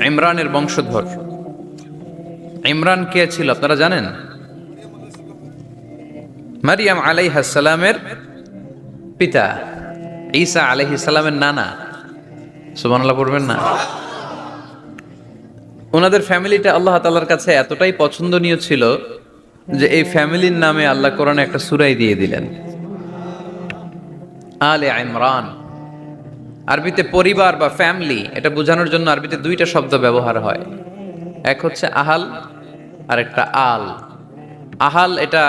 ইমরানের বংশধর। ইমরান কে ছিল আপনারা জানেন? মারিয়াম আলাইহিস সালামের পিতা, ঈসা আলাইহিস সালামের নানা। সুবহানাল্লাহ পড়বেন না? ওনাদের ফ্যামিলিটা আল্লাহ তাআলার কাছে এতটাই পছন্দনীয় ছিল যে এই ফ্যামিলির নামে আল্লাহ কোরআনে একটা সূরাই দিয়ে দিলেন, আলে ইমরান। আরবিতে পরিবার বা ফ্যামিলি এটা বোঝানোর জন্য আরবিতে দুইটা শব্দ ব্যবহার হয়, এক হচ্ছে আহাল আর একটা আল। আহাল এটা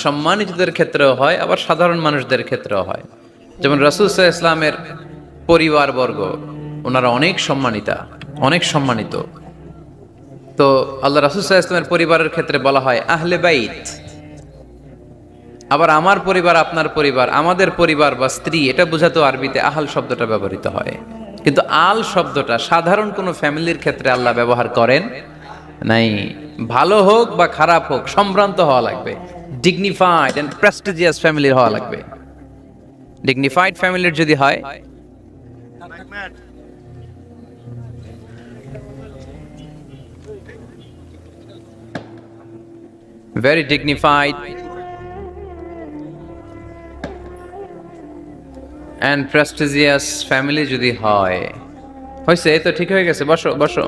সম্মানিতদের ক্ষেত্রেও হয়, আবার সাধারণ মানুষদের ক্ষেত্রেও হয়। যেমন রাসূল সাল্লাল্লাহু আলাইহি ওয়াসাল্লামের পরিবারবর্গ ওনারা অনেক সম্মানিতা, অনেক সম্মানিত। তো আল্লাহ রাসূল সাল্লাল্লাহু আলাইহি ওয়াসাল্লামের পরিবারের ক্ষেত্রে বলা হয় আহলে বাইত। আবার আমার পরিবার, আপনার পরিবার, আমাদের পরিবার বা স্ত্রী, এটা বোঝাতেও আরবিতে আহাল শব্দটা ব্যবহৃত হয়। কিন্তু আল শব্দটা সাধারণ কোনো ফ্যামিলির ক্ষেত্রে আল্লাহ ব্যবহার করেন নাই। ভালো হোক বা খারাপ হোক, সম্ভ্রান্ত হওয়া লাগবে, ডিগনিফাইড এন্ড প্রেস্টিজিয়াস ফ্যামিলির হওয়া লাগবে। ডিগনিফাইড ফ্যামিলির যদি হয়, very dignified and prestigious family যদি হয়, হয়েছে এই তো ঠিক হয়ে গেছে, বসো বসো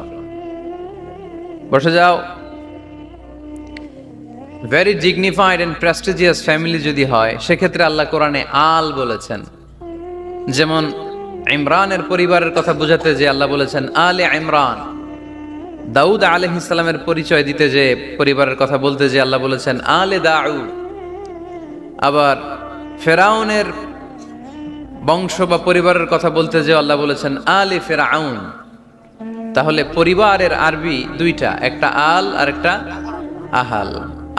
বসে যাও। Very dignified and prestigious family যদি হয়, সেক্ষেত্রে আল্লাহ কোরআনে আল বলেছেন। যেমন ইমরানের পরিবারের কথা বোঝাতে যে আল্লাহ বলেছেন আলে ইমরান। দাউদ আলাইহিস সালামের পরিচয় দিতে যে পরিবারের কথা বলতে যে আল্লাহ বলেছেন আলে দাউদ। আবার ফেরাউনের বংশ বা পরিবারের কথা বলতে যে আল্লাহ বলেছেন আলে ফেরাউন। তাহলে পরিবারের আরবি দুইটা, একটা আল আর একটা আহাল।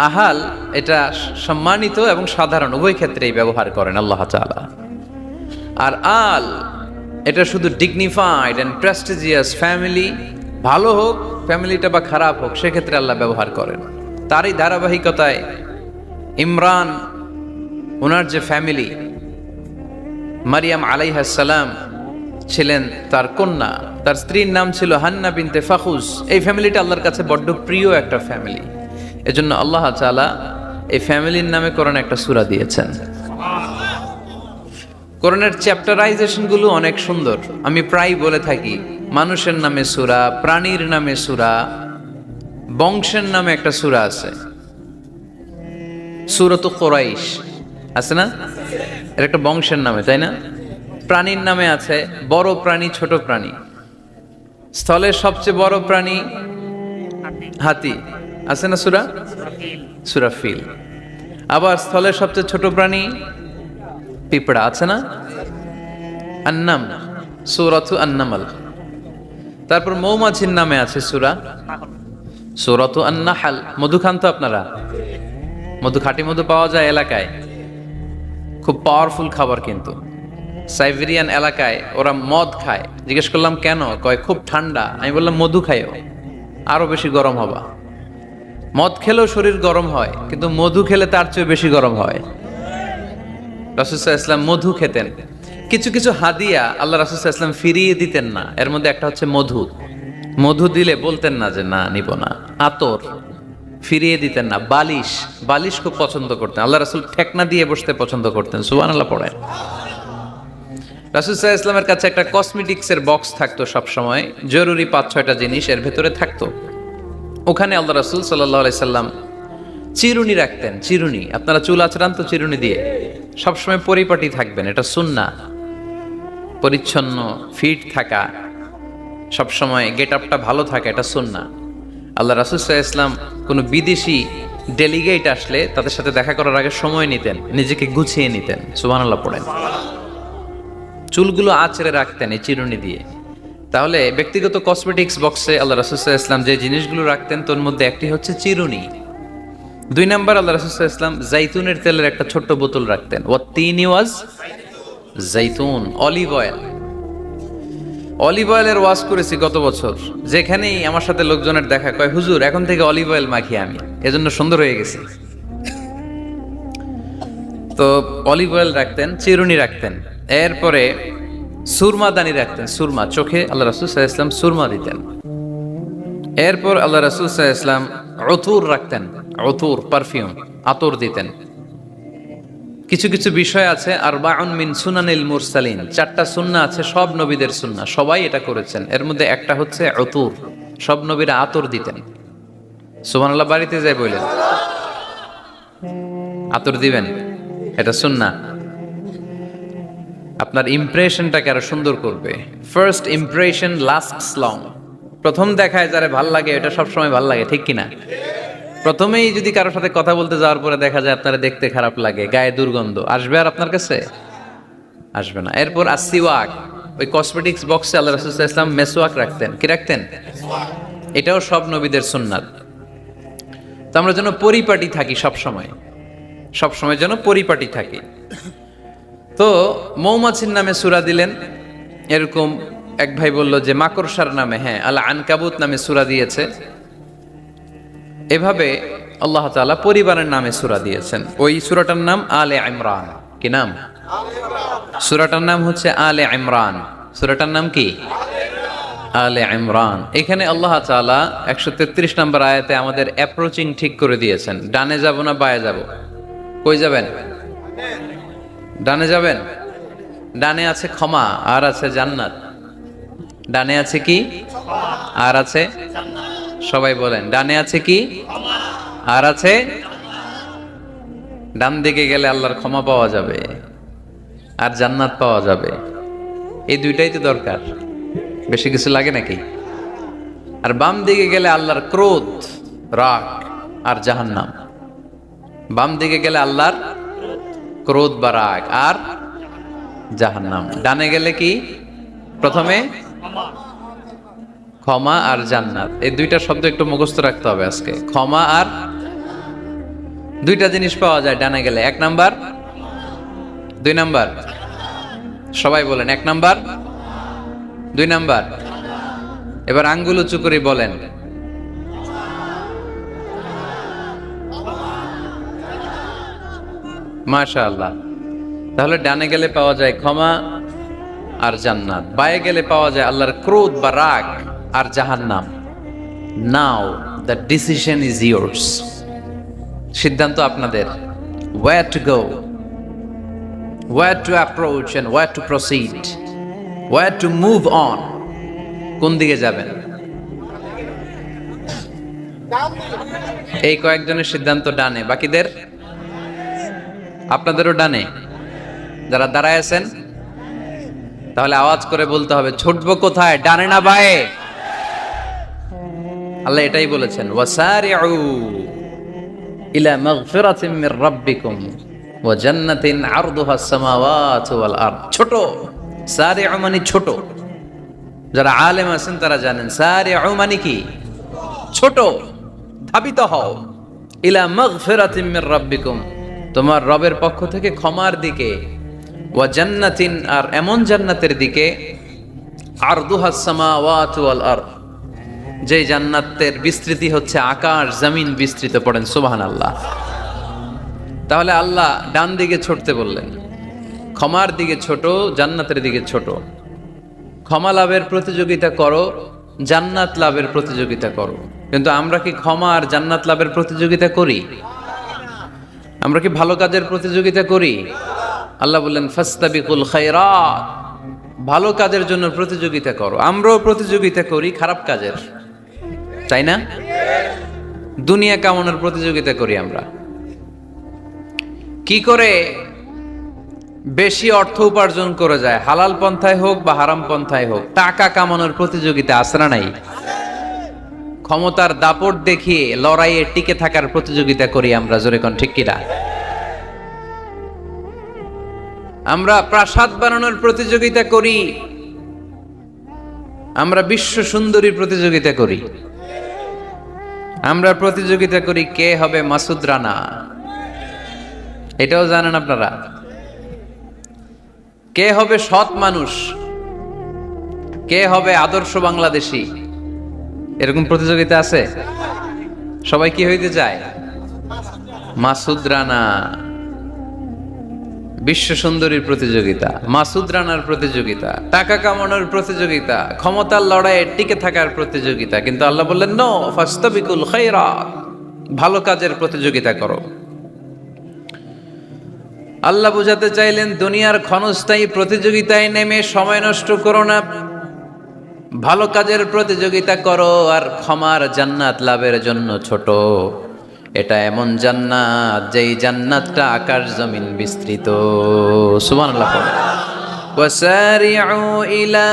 আহাল এটা সম্মানিত এবং সাধারণ উভয় ক্ষেত্রেই ব্যবহার করেন আল্লাহ তাআলা। আর আল এটা শুধু ডিগনিফাইড এন্ড প্রেস্টিজিয়াস ফ্যামিলি, ভালো হোক ফ্যামিলিটা বা খারাপ হোক, সেক্ষেত্রে আল্লাহ ব্যবহার করেন। তারই ধারাবাহিকতায় ইমরান ওনার যে ফ্যামিলি, মারিয়াম আলাইহিস সালাম ছিলেন তার কন্যা, তার স্ত্রীর নাম ছিল হান্না বিনতে ফাখুস। এই ফ্যামিলিটা আল্লাহর কাছে বড্ড প্রিয় একটা ফ্যামিলি। এজন্য আল্লাহ তাআলা এই ফ্যামিলির নামে কোরআনে একটা সূরা দিয়েছেন। কোরআনের চ্যাপ্টারাইজেশন গুলো অনেক সুন্দর। আমি প্রায় বলে থাকি, মানুষের নামে সূরা, প্রাণীর নামে সূরা, বংশের নামে একটা সূরা আছে, সূরাতুল কুরাইশ আছে না? এর একটা বংশের নামে, তাই না? প্রাণীর নামে আছে বড় প্রাণী, ছোট প্রাণী। স্থলের সবচেয়ে বড় প্রাণী হাতি, আছে না সূরা? সূরা ফিল। আবার স্থলের সবচেয়ে ছোট প্রাণী পিঁপড়া, আছে না? আন্নাম, সূরাতু আন-নামল। তারপর মৌমাছির নামে আছে সূরা, সূরাতু আন-নাহল। মধু খান তো আপনারা? মধু, খাঁটি মধু পাওয়া যায় এলাকায়, খুব পাওয়ারফুল খাবার। কিন্তু সাইবেরিয়ান এলাকায় ওরা মদ খায়। জিজ্ঞেস করলাম কেন? কয় খুব ঠান্ডা। আমি বললাম মধু খাইও, আরো বেশি গরম হবা। মদ খেলেও শরীর গরম হয়, কিন্তু মধু খেলে তার চেয়ে বেশি গরম হয়। রাসূল সাল্লাল্লাহু আলাইহি ওয়াসাল্লাম মধু খেতেন। কিছু কিছু হাদিয়া আল্লাহ রাসূল সাল্লাল্লাহু আলাইহি ওয়াসাল্লাম ফিরিয়ে দিতেন না। এর মধ্যে একটা হচ্ছে মধু। মধু দিলে বলতেন না যে না নিব না। আতর ফিরিয়ে দিতেন না। বালিশ, বালিশ খুব পছন্দ করতেন আল্লাহ রাসূল। ঠেকনা দিয়ে বসতে পছন্দ করতেন। সুবহানাল্লাহ পড়েন। রাসূল সাল্লাল্লাহু আলাইহি ওয়াসাল্লামের কাছে একটা কসমেটিক্সের বক্স থাকতো সব সময়, জরুরি 5-6টা জিনিস এর ভেতরে থাকতো। ওখানে আল্লাহ রাসূল সাল্লাল্লাহু আলাইহি সাল্লাম চিরুনি রাখতেন। চিরুনি, আপনারা চুল আঁচড়ান তো চিরুনি দিয়ে, সবসময় পরিপাটি থাকবেন, এটা সুন্নাহ। পরিচ্ছন্ন, ফিট থাকা, সবসময় গেট আপটা ভালো থাকা, এটা সুন্নাহ। আল্লাহ রাসূল সাল্লাল্লাহু আলাইহি ওয়াসাল্লাম কোনো বিদেশি ডেলিগেট আসলে তাদের সাথে দেখা করার আগে সময় নিতেন, নিজেকে গুছিয়ে নিতেন। সুবহানাল্লাহ পড়েন। চুলগুলো আঁচড়ে রাখতেন এই চিরুনি দিয়ে। তাহলে ব্যক্তিগত কসমেটিক্স বক্সে আল্লাহ রাসূল সাল্লাল্লাহু আলাইহি ওয়াসাল্লাম যে জিনিসগুলো রাখতেন তার মধ্যে একটি হচ্ছে চিরুনি। 2 নাম্বার আল্লাহ রাসূল সাল্লাল্লাহু আলাইহি ওয়াসাল্লাম জাইতুনের তেলের একটা ছোট্ট বোতল রাখতেন। ওয়াত্তিনি ওয়াজ জাইতুন, অলিভ অয়েল। অলিভ অয়েলের ওয়াজ করেছি গত বছর। যেখানেই আমার সাথে লোকজনের দেখা, কয় হুজুর এখন থেকে অলিভ অয়েল মাখি আমি, এজন্য সুন্দর হয়ে গেছি। তো অলিভ অয়েল রাখতেন, চিরুনি রাখতেন। এরপরে সুরমা দানি রাখতেন। সুরমা, চোখে আল্লাহ রাসূল সাল্লাল্লাহু আলাইহি ওয়াসাল্লাম সুরমা দিতেন। এরপর আল্লাহ রাসূল সাল্লাল্লাহু আলাইহি ওয়াসাল্লাম উতুর রাখতেন, উতুর পারফিউম, আতর দিতেন। কিছু কিছু বিষয় আছে আরবাউন মিন সুনানিল মুরসালিন, 4টা সুন্নাহ আছে সব নবীদের সুন্নাহ, সবাই এটা করেছেন। এর মধ্যে একটা হচ্ছে উতুর, সব নবীরা আতর দিতেন। সুবহানাল্লাহ, বাড়িতে যাই বললেন আতর দিবেন, এটা সুন্নাহ। আপনার ইমপ্রেশনটাকে আরো সুন্দর করবে। First impression lasts long. প্রথম দেখায় যারা ভাল লাগে এটা সবসময় ভাল লাগে, ঠিক কিনা? প্রথমেই যদি কারোর সাথে কথা বলতে যাওয়ার পরে দেখা যায় আপনারা দেখতে খারাপ লাগে, গায়ে দুর্গন্ধ, আসবে আর আপনার কাছে? আসবে না। এরপর আসিওয়াক, ওই কসমেটিক্স বক্সে আল্লাহ রাসূল সাল্লাল্লাহু আলাইহি ওয়াসাল্লাম মেসওয়াক রাখতেন। কি রাখতেন? এটাও সব নবীদের সুন্নাত। তো আমরা যেন পরিপাটি থাকি সবসময়, সবসময় যেন পরিপাটি থাকি। তো মৌমাছির নামে সূরা দিলেন, এরকম এক ভাই বলল যে মাকড়সার নামে, হ্যাঁ, আল আনকাবুত নামে সূরা দিয়েছে। এভাবে আল্লাহ তাআলা পরিবারের নামে সূরা দিয়েছেন। ওই সূরাটার নাম আলে ইমরান। কি নাম? সূরাটার নাম হচ্ছে আলে ইমরান। সূরাটার নাম কি? আলে ইমরান। এখানে আল্লাহ তাআলা 133 নম্বর আয়াতে আমাদের অ্যাপ্রোচিং ঠিক করে দিয়েছেন। ডানে যাব না বায়ে যাব? কই যাবেন? ডানে যাবেন। ডানে আছে ক্ষমা আর আছে জান্নাত। ডানে আছে কি? আর আছে? সবাই বলেন, ডানে আছে কি? আর আছে? ডান দিকে গেলে আল্লাহর ক্ষমা পাওয়া যাবে আর জান্নাত পাওয়া যাবে। এই দুইটাই তো দরকার, বেশি কিছু লাগে নাকি? আর বাম দিকে গেলে আল্লাহর ক্রোধ, রাগ আর জাহান্নাম। বাম দিকে গেলে আল্লাহর ক্রোধ বা রাগ আর জাহান্নাম। ডানে গেলে কি? প্রথমে ক্ষমা আর জান্নাত। এই দুইটা শব্দ একটু মুখস্থ রাখতে হবে আজকে। ক্ষমা আর, দুইটা জিনিস পাওয়া যায় ডানে গেলে। 1 নাম্বার, 2 নাম্বার। সবাই বলেন 1 নাম্বার, 2 নাম্বার। এবার আঙ্গুল উঁচু করে বলেন মাশাআল্লাহ। তাহলে ডানে গেলে পাওয়া যায় ক্ষমা আর জান্নাত, বায়ে গেলে পাওয়া যায় আল্লাহর ক্রোধ বা রাগ আর জাহান্নাম। Now the decision is yours. সিদ্ধান্ত আপনাদের। Where to go, where to approach and where to proceed, where to move on. কোন দিকে যাবেন? এই কয়েকজনের সিদ্ধান্ত ডানে, বাকিদের? আপনাদেরও ডানে। যারা দাঁড়ায় আছেন তাহলে আওয়াজ করে বলতে হবে, ছুটবো কোথায়, ডানে না বায়ে? আল্লাহ এটাই বলেছেন, ওয়াসারিউ ইলা মাগফিরাতিন মির রাব্বিকুম ওয়া জান্নাতিন আরদুহাস সামাওয়াতু ওয়াল আরদ। ছোট, সারিউ মানে ছোট। যারা আলেম আছেন তারা জানেন সারিউ মানে কি? ছোট। ধাবিত হও ইলা মাগফিরাতিন মির রাব্বিকুম, তোমার রবের পক্ষ থেকে ক্ষমার দিকে, ওয়া জান্নাতিন আর এমন জান্নাতের দিকে, আরদুহাস সামাওয়াতু ওয়াল আরদ, যে জান্নাতের বিস্তৃতি হচ্ছে আকাশ জমিন বিস্তৃত। পড়েন সুবহানাল্লাহ। তাহলে আল্লাহ ডান দিকে ছুটতে বললেন, ক্ষমার দিকে ছোট, জান্নাতের দিকে ছোট। ক্ষমা লাভের প্রতিযোগিতা করো, জান্নাত লাভের প্রতিযোগিতা করো। কিন্তু আমরা কি ক্ষমা আর জান্নাত লাভের প্রতিযোগিতা করি? আমরা কি ভালো কাজের প্রতিযোগিতা করি? আল্লাহ বললেন ফাস্তাবিকুল খায়রাত, ভালো কাজের জন্য প্রতিযোগিতা করো। আমরাও প্রতিযোগিতা করি খারাপ কাজের, তাই না? দুনিয়া কামানোর প্রতিযোগিতা করি আমরা। কি করে বেশি অর্থ উপার্জন করে যায়, হালাল পন্থায় হোক বা হারাম পন্থায় হোক, টাকা কামানোর প্রতিযোগিতা আছে না নাই? ক্ষমতার দাপট দেখিয়ে লড়াইয়ে টিকে থাকার প্রতিযোগিতা করি আমরা, জোরে কোন ঠিক কিনা? আমরা প্রাসাদ বানানোর প্রতিযোগিতা করি, আমরা বিশ্ব সুন্দরীর প্রতিযোগিতা করি, আমরা প্রতিযোগিতা করি কে হবে মাসুদ রানা। এটাও জানেন আপনারা? কে হবে সৎ মানুষ, কে হবে আদর্শ বাংলাদেশী, এরকম প্রতিযোগিতা আছে। সবাই কি হইতে চায়? মাসুদ রানা। বিশ্ব সুন্দরীর প্রতিযোগিতা, মাসুদ রানার প্রতিযোগিতা, টাকা কামানোর প্রতিযোগিতা, ক্ষমতার লড়াইয়ে টিকে থাকার প্রতিযোগিতা। কিন্তু আল্লাহ বললেন নো ফাস্তাবিকুল খায়রাত, ভালো কাজের প্রতিযোগিতা করো। আল্লাহ বুঝাতে চাইলেন দুনিয়ার ক্ষণস্থায়ী প্রতিযোগিতায় নেমে সময় নষ্ট করো না, ভালো কাজের প্রতিযোগিতা করো। আর ক্ষমার জান্নাত লাভের জন্য ছোট, এটা এমন জান্নাত যেই জান্নাতটা আকাশ জমিন বিস্তৃত। সুবহানাল্লাহ। ওয়াসারিউ ইলা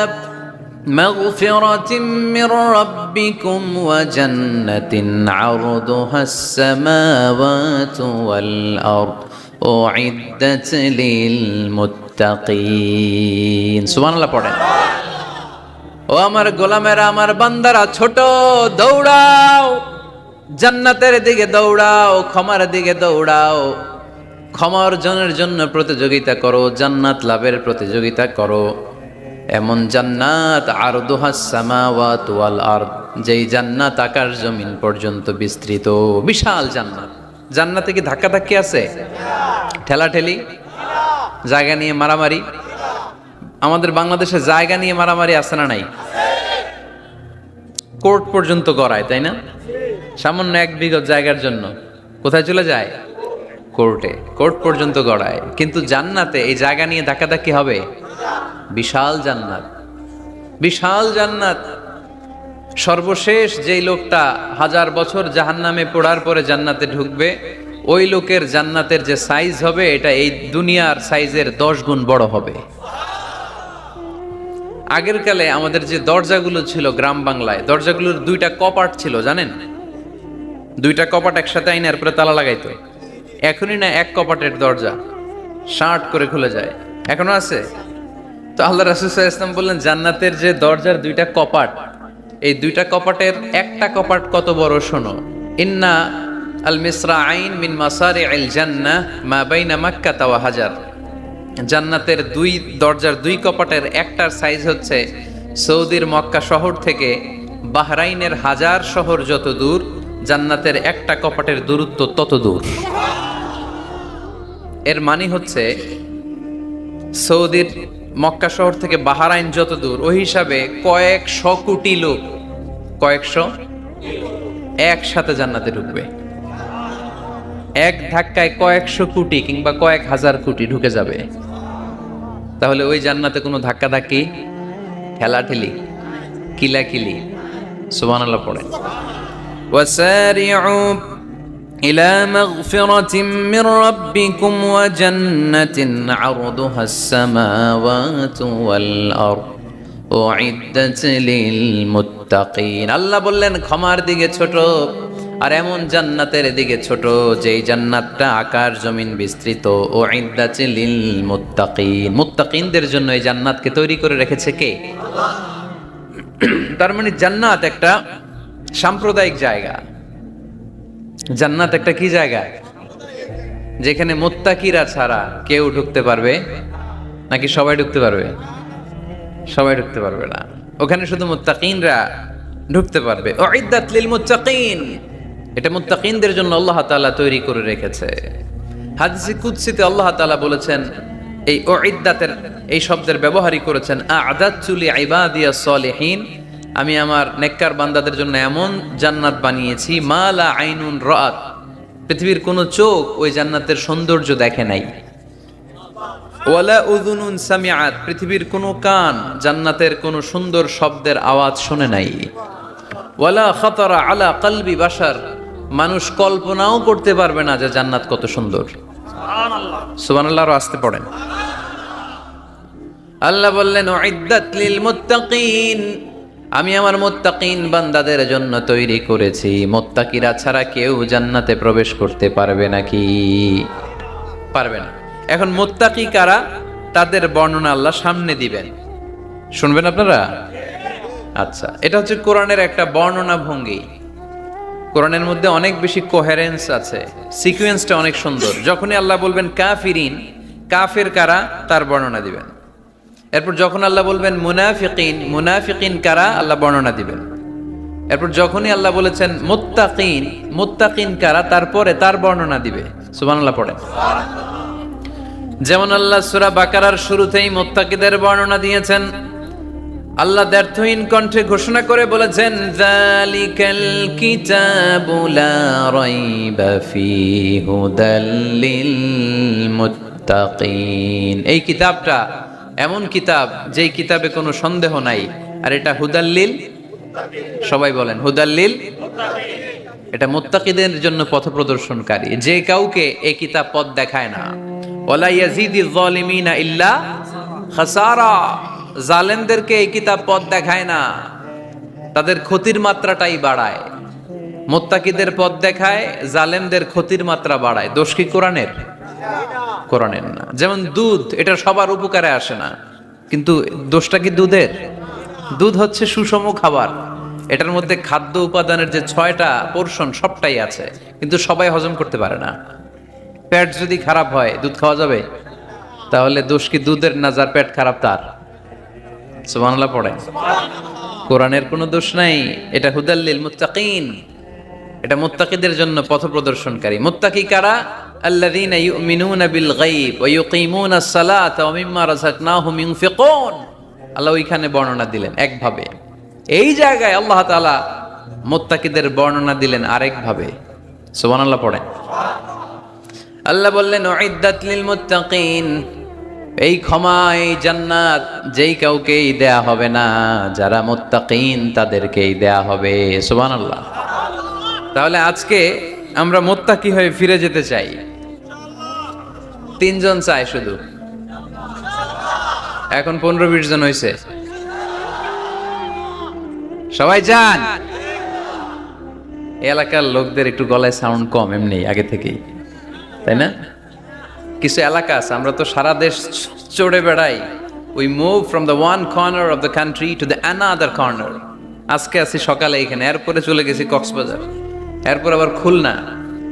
মাগফিরাতিম মির রাব্বিকুম ওয়া জান্নাতিন আরদুহাস সামাওয়াতু ওয়াল আরদ উইদ্দাত লিল মুত্তাকিন। সুবহানাল্লাহ পড়েন। ও আমার গোলামেরা, আমার বান্দারা, ছোট দৌড়াও, জান্নাতের দিকে দৌড়াও, ক্ষমার দিকে দৌড়াও। ক্ষমা অর্জনের জন্য প্রতিযোগিতা করো, জান্নাত লাভের প্রতিযোগিতা করো। এমন জান্নাত আরদুহাস সামাওয়াতু ওয়াল আরদ, যেই জান্নাত আকাশ জমিন পর্যন্ত বিস্তৃত, বিশাল জান্নাত। জান্নাতে কি ধাক্কাধাক্কি আছে? ঠেলাঠেলি, জায়গা নিয়ে মারামারি? আমাদের বাংলাদেশে জায়গা নিয়ে মারামারি আছে না নাই? কোর্ট পর্যন্ত গড়ায়, তাই না? সামান্য 1 বিঘত জায়গার জন্য কোথায় চলে যায়? কোর্টে। কোর্ট পর্যন্ত গড়ায়। কিন্তু জান্নাতে এই জায়গা নিয়ে ধাক্কাধাক্কি হবে? বিশাল জান্নাত, বিশাল জান্নাত। সর্বশেষ যেই লোকটা 1000 বছর জাহান্নামে পড়ার পরে জান্নাতে ঢুকবে, ওই লোকের জান্নাতের যে সাইজ হবে এটা এই দুনিয়ার সাইজের 10 গুণ বড় হবে। আগের কালে আমাদের যে দরজাগুলো ছিল গ্রাম বাংলায়, দরজাগুলোর 2টা কপাট ছিল, জানেন? 2টা কপাট একসাথে আইনার পরে তালা লাগাইতো। এখনই না 1 কপাটের দরজা শার্ট করে খুলে যায়, এখনো আছে। তো আল্লাহ রাসূল সাল্লাল্লাহু আলাইহি ওয়াসাল্লাম বললেন জান্নাতের যে দরজার 2টা কপাট, এই 2টা কপাটের একটা কপাট কত বড় শোনো। ইন্না আল মিসরাআইন মিন মাসারি'আল জান্নাহ মা বাইনা মাক্কাহ ওয়া হাজার। জান্নাতের 2 দরজার 2 কপাটের একটার সাইজ হচ্ছে সৌদির মক্কা শহর থেকে বাহরাইনের হাজার শহর যত দূর, জান্নাতের একটা কপাটের দূরত্ব তত দূর। এর মানে হচ্ছে সৌদির মক্কা শহর থেকে বাহরাইন যত দূর, ওই হিসাবে কয়েকশো কোটি লোক, কয়েকশো একসাথে জান্নাতে ঢুকবে। এক ধাক্কায় কয়েকশো কোটি কিংবা কয়েক হাজার কোটি ঢুকে যাবে। তাহলে ওই জান্নাতে কোনো ধাক্কাধাক্কি, ঠেলাঠেলি, কিলাকিলি? সুবহানাল্লাহ পড়েন। ওয়াসারিউ ইলা মাগফিরাতিম মির রাব্বিকুম ওয়া জান্নাতিন আরদুহাস সামাওয়াতু ওয়াল আরদ উইদ্দাত লিল মুত্তাকিন। আল্লাহ বললেন ক্ষমার দিকে ছোট, আর এমন জান্নাতের দিকে ছোট যেই জান্নাতটা আকাশ জমিন বিস্তৃত। উইদ্দাত লিল মুত্তাকিন, মুত্তাকিনদের জন্য এই জান্নাতকে তৈরি করে রেখেছে কে? আল্লাহ। তার মানে জান্নাত একটা সাম্প্রদায়িক জায়গা। জান্নাত একটা কি জায়গা? যেখানে মুত্তাকিরা ছাড়া কেউ ঢুকতে পারবে নাকি সবাই ঢুকতে পারবে? সবাই ঢুকতে পারবে না, ওখানে শুধু মুত্তাকিনরা ঢুকতে পারবে। উইদ্দাত লিল মুত্তাকিন, এটা মুত্তাকিনদের জন্য আল্লাহ তাআলা তৈরি করে রেখেছে। হাদিসে কুদসিতে আল্লাহ তাআলা বলেছেন, এই উইদ্দাতের এই শব্দের ব্যবহারই করেছেন আ'দাতু লিইবাদিয়াস সালিহিন, আমি আমার নেককার বান্দাদের জন্য এমন জান্নাত বানিয়েছি মা লা আইনুন রাআত, পৃথিবীর কোনো চোখ ওই জান্নাতের সৌন্দর্য দেখে নাই। ওয়ালা উযুনুন সামিআত, পৃথিবীর কোনো কান জান্নাতের কোনো সুন্দর শব্দের আওয়াজ শুনে নাই। ওয়ালা খাতারা আলা কলবি বাশার, মানুষ কল্পনাও করতে পারবে না যে জান্নাত কত সুন্দর। সুবহানাল্লাহ, সুবহানাল্লাহ। আর আসতে পড়েন। আল্লাহ বললেন উইদ্দাত লিল মুত্তাকিন, আমি আমার মুত্তাকিন বান্দাদের জন্য তৈরি করেছি। মুত্তাকিরা ছাড়া কেউ জান্নাতে প্রবেশ করতে পারবে নাকি? পারবে না। এখন মুত্তাকি কারা, তাদের বর্ণনা আল্লাহ সামনে দিবেন, শুনবেন আপনারা? আচ্ছা, এটা হচ্ছে কোরআনের একটা বর্ণনা ভঙ্গি। কোরআনের মধ্যে অনেক বেশি কোহেরেন্স আছে, সিকোয়েন্সটা অনেক সুন্দর। যখনই আল্লাহ বলবেন কাফিরিন, কাফের কারা, তার বর্ণনা দিবেন। এরপর যখন আল্লাহ বলবেন মুনাফিকিন, মুনাফিকিন কারা, আল্লাহ বর্ণনা দিবেন। এরপর যখনই আল্লাহ বলেছেন মুত্তাকিন, মুত্তাকিন কারা, তারপরে তার বর্ণনা দিবে। সুবহানাল্লাহ পড়েন। যেমন আল্লাহ সূরা বাকারার শুরুতেই মুত্তাকিদের বর্ণনা দিয়েছেন। আল্লাহ দ্ব্যর্থহীন কণ্ঠে ঘোষণা করে বলেছেন, যালিকাল কিতাবু লা রাইবা ফীহি হুদাল লিল মুত্তাকিন। এই কিতাবটা এমন কিতাব যেই কিতাবে কোনো সন্দেহ নাই, আর এটা হুদাল্লিল, সবাই বলেন হুদাল্লিল, এটা মুত্তাকিদের জন্য পথ প্রদর্শনকারী। যে কাউকে এই কিতাব পথ দেখায় না। ওয়ালা ইয়াজিদিজ জালিমিনা ইল্লা খাসারা, জালেমদেরকে এই কিতাব পথ দেখায় না, তাদের ক্ষতির মাত্রাটাই বাড়ায়। মুত্তাকিদের পথ দেখায়, জালেমদের ক্ষতির মাত্রা বাড়ায়। দোষ কি কোরআনের? কোরআনের না। যেমন দুধ, এটা সবার উপকারে আসে না, কিন্তু দোষটা কি দুধের? দুধ হচ্ছে সুষম খাবার, এটার মধ্যে খাদ্য উপাদানের যে 6টা পোরশন সবটাই আছে, কিন্তু সবাই হজম করতে পারে না। পেট যদি খারাপ হয় দুধ খাওয়া যাবে? তাহলে দোষ কি দুধের না যার পেট খারাপ তার? সুবহানাল্লাহ পড়ে। কোরআনের কোনো দোষ নাই, এটা হুদাল্লিল মুত্তাকিন, এটা মুত্তাকিদের জন্য পথ প্রদর্শনকারী। মুত্তাকি কারা? আল্লাযীনা ইউমিনুনা বিল গায়ব ওয়া ইউকিমুনাস সালাতা ওয়া মিম্মা রাযাকনাহুম ইউনফিকুন। আল্লাহ ওইখানে বর্ণনা দিলেন একভাবে, এই জায়গায় আল্লাহ তাআলা মুত্তাকিদের বর্ণনা দিলেন আরেকভাবে। সুবহানাল্লাহ পড়েন। আল্লাহ বললেন উইদ্দাত লিল মুত্তাকিন, এই ক্ষমা, এই জান্নাত যেই কাউকেই দেয়া হবে না, যারা মুত্তাকিন তাদেরকেই দেয়া হবে। সুবহানাল্লাহ। তাহলে আজকে আমরা মুত্তাকি হয়ে ফিরে যেতে চাই। 3 জন চাই শুধু, এখন 15-20 জন হয়েছে। সবাই যান। এলাকার লোকদের একটু গলায় সাউন্ড কম এমনি আগে থেকেই, তাই না? কিছু এলাকা আছে, আমরা তো সারা দেশ চড়ে বেড়াই। We move from the one corner of the country to the another corner. আজকে আছি সকালে এখানে, এরপরে চলে গেছি কক্সবাজার, এরপর আবার খুলনা।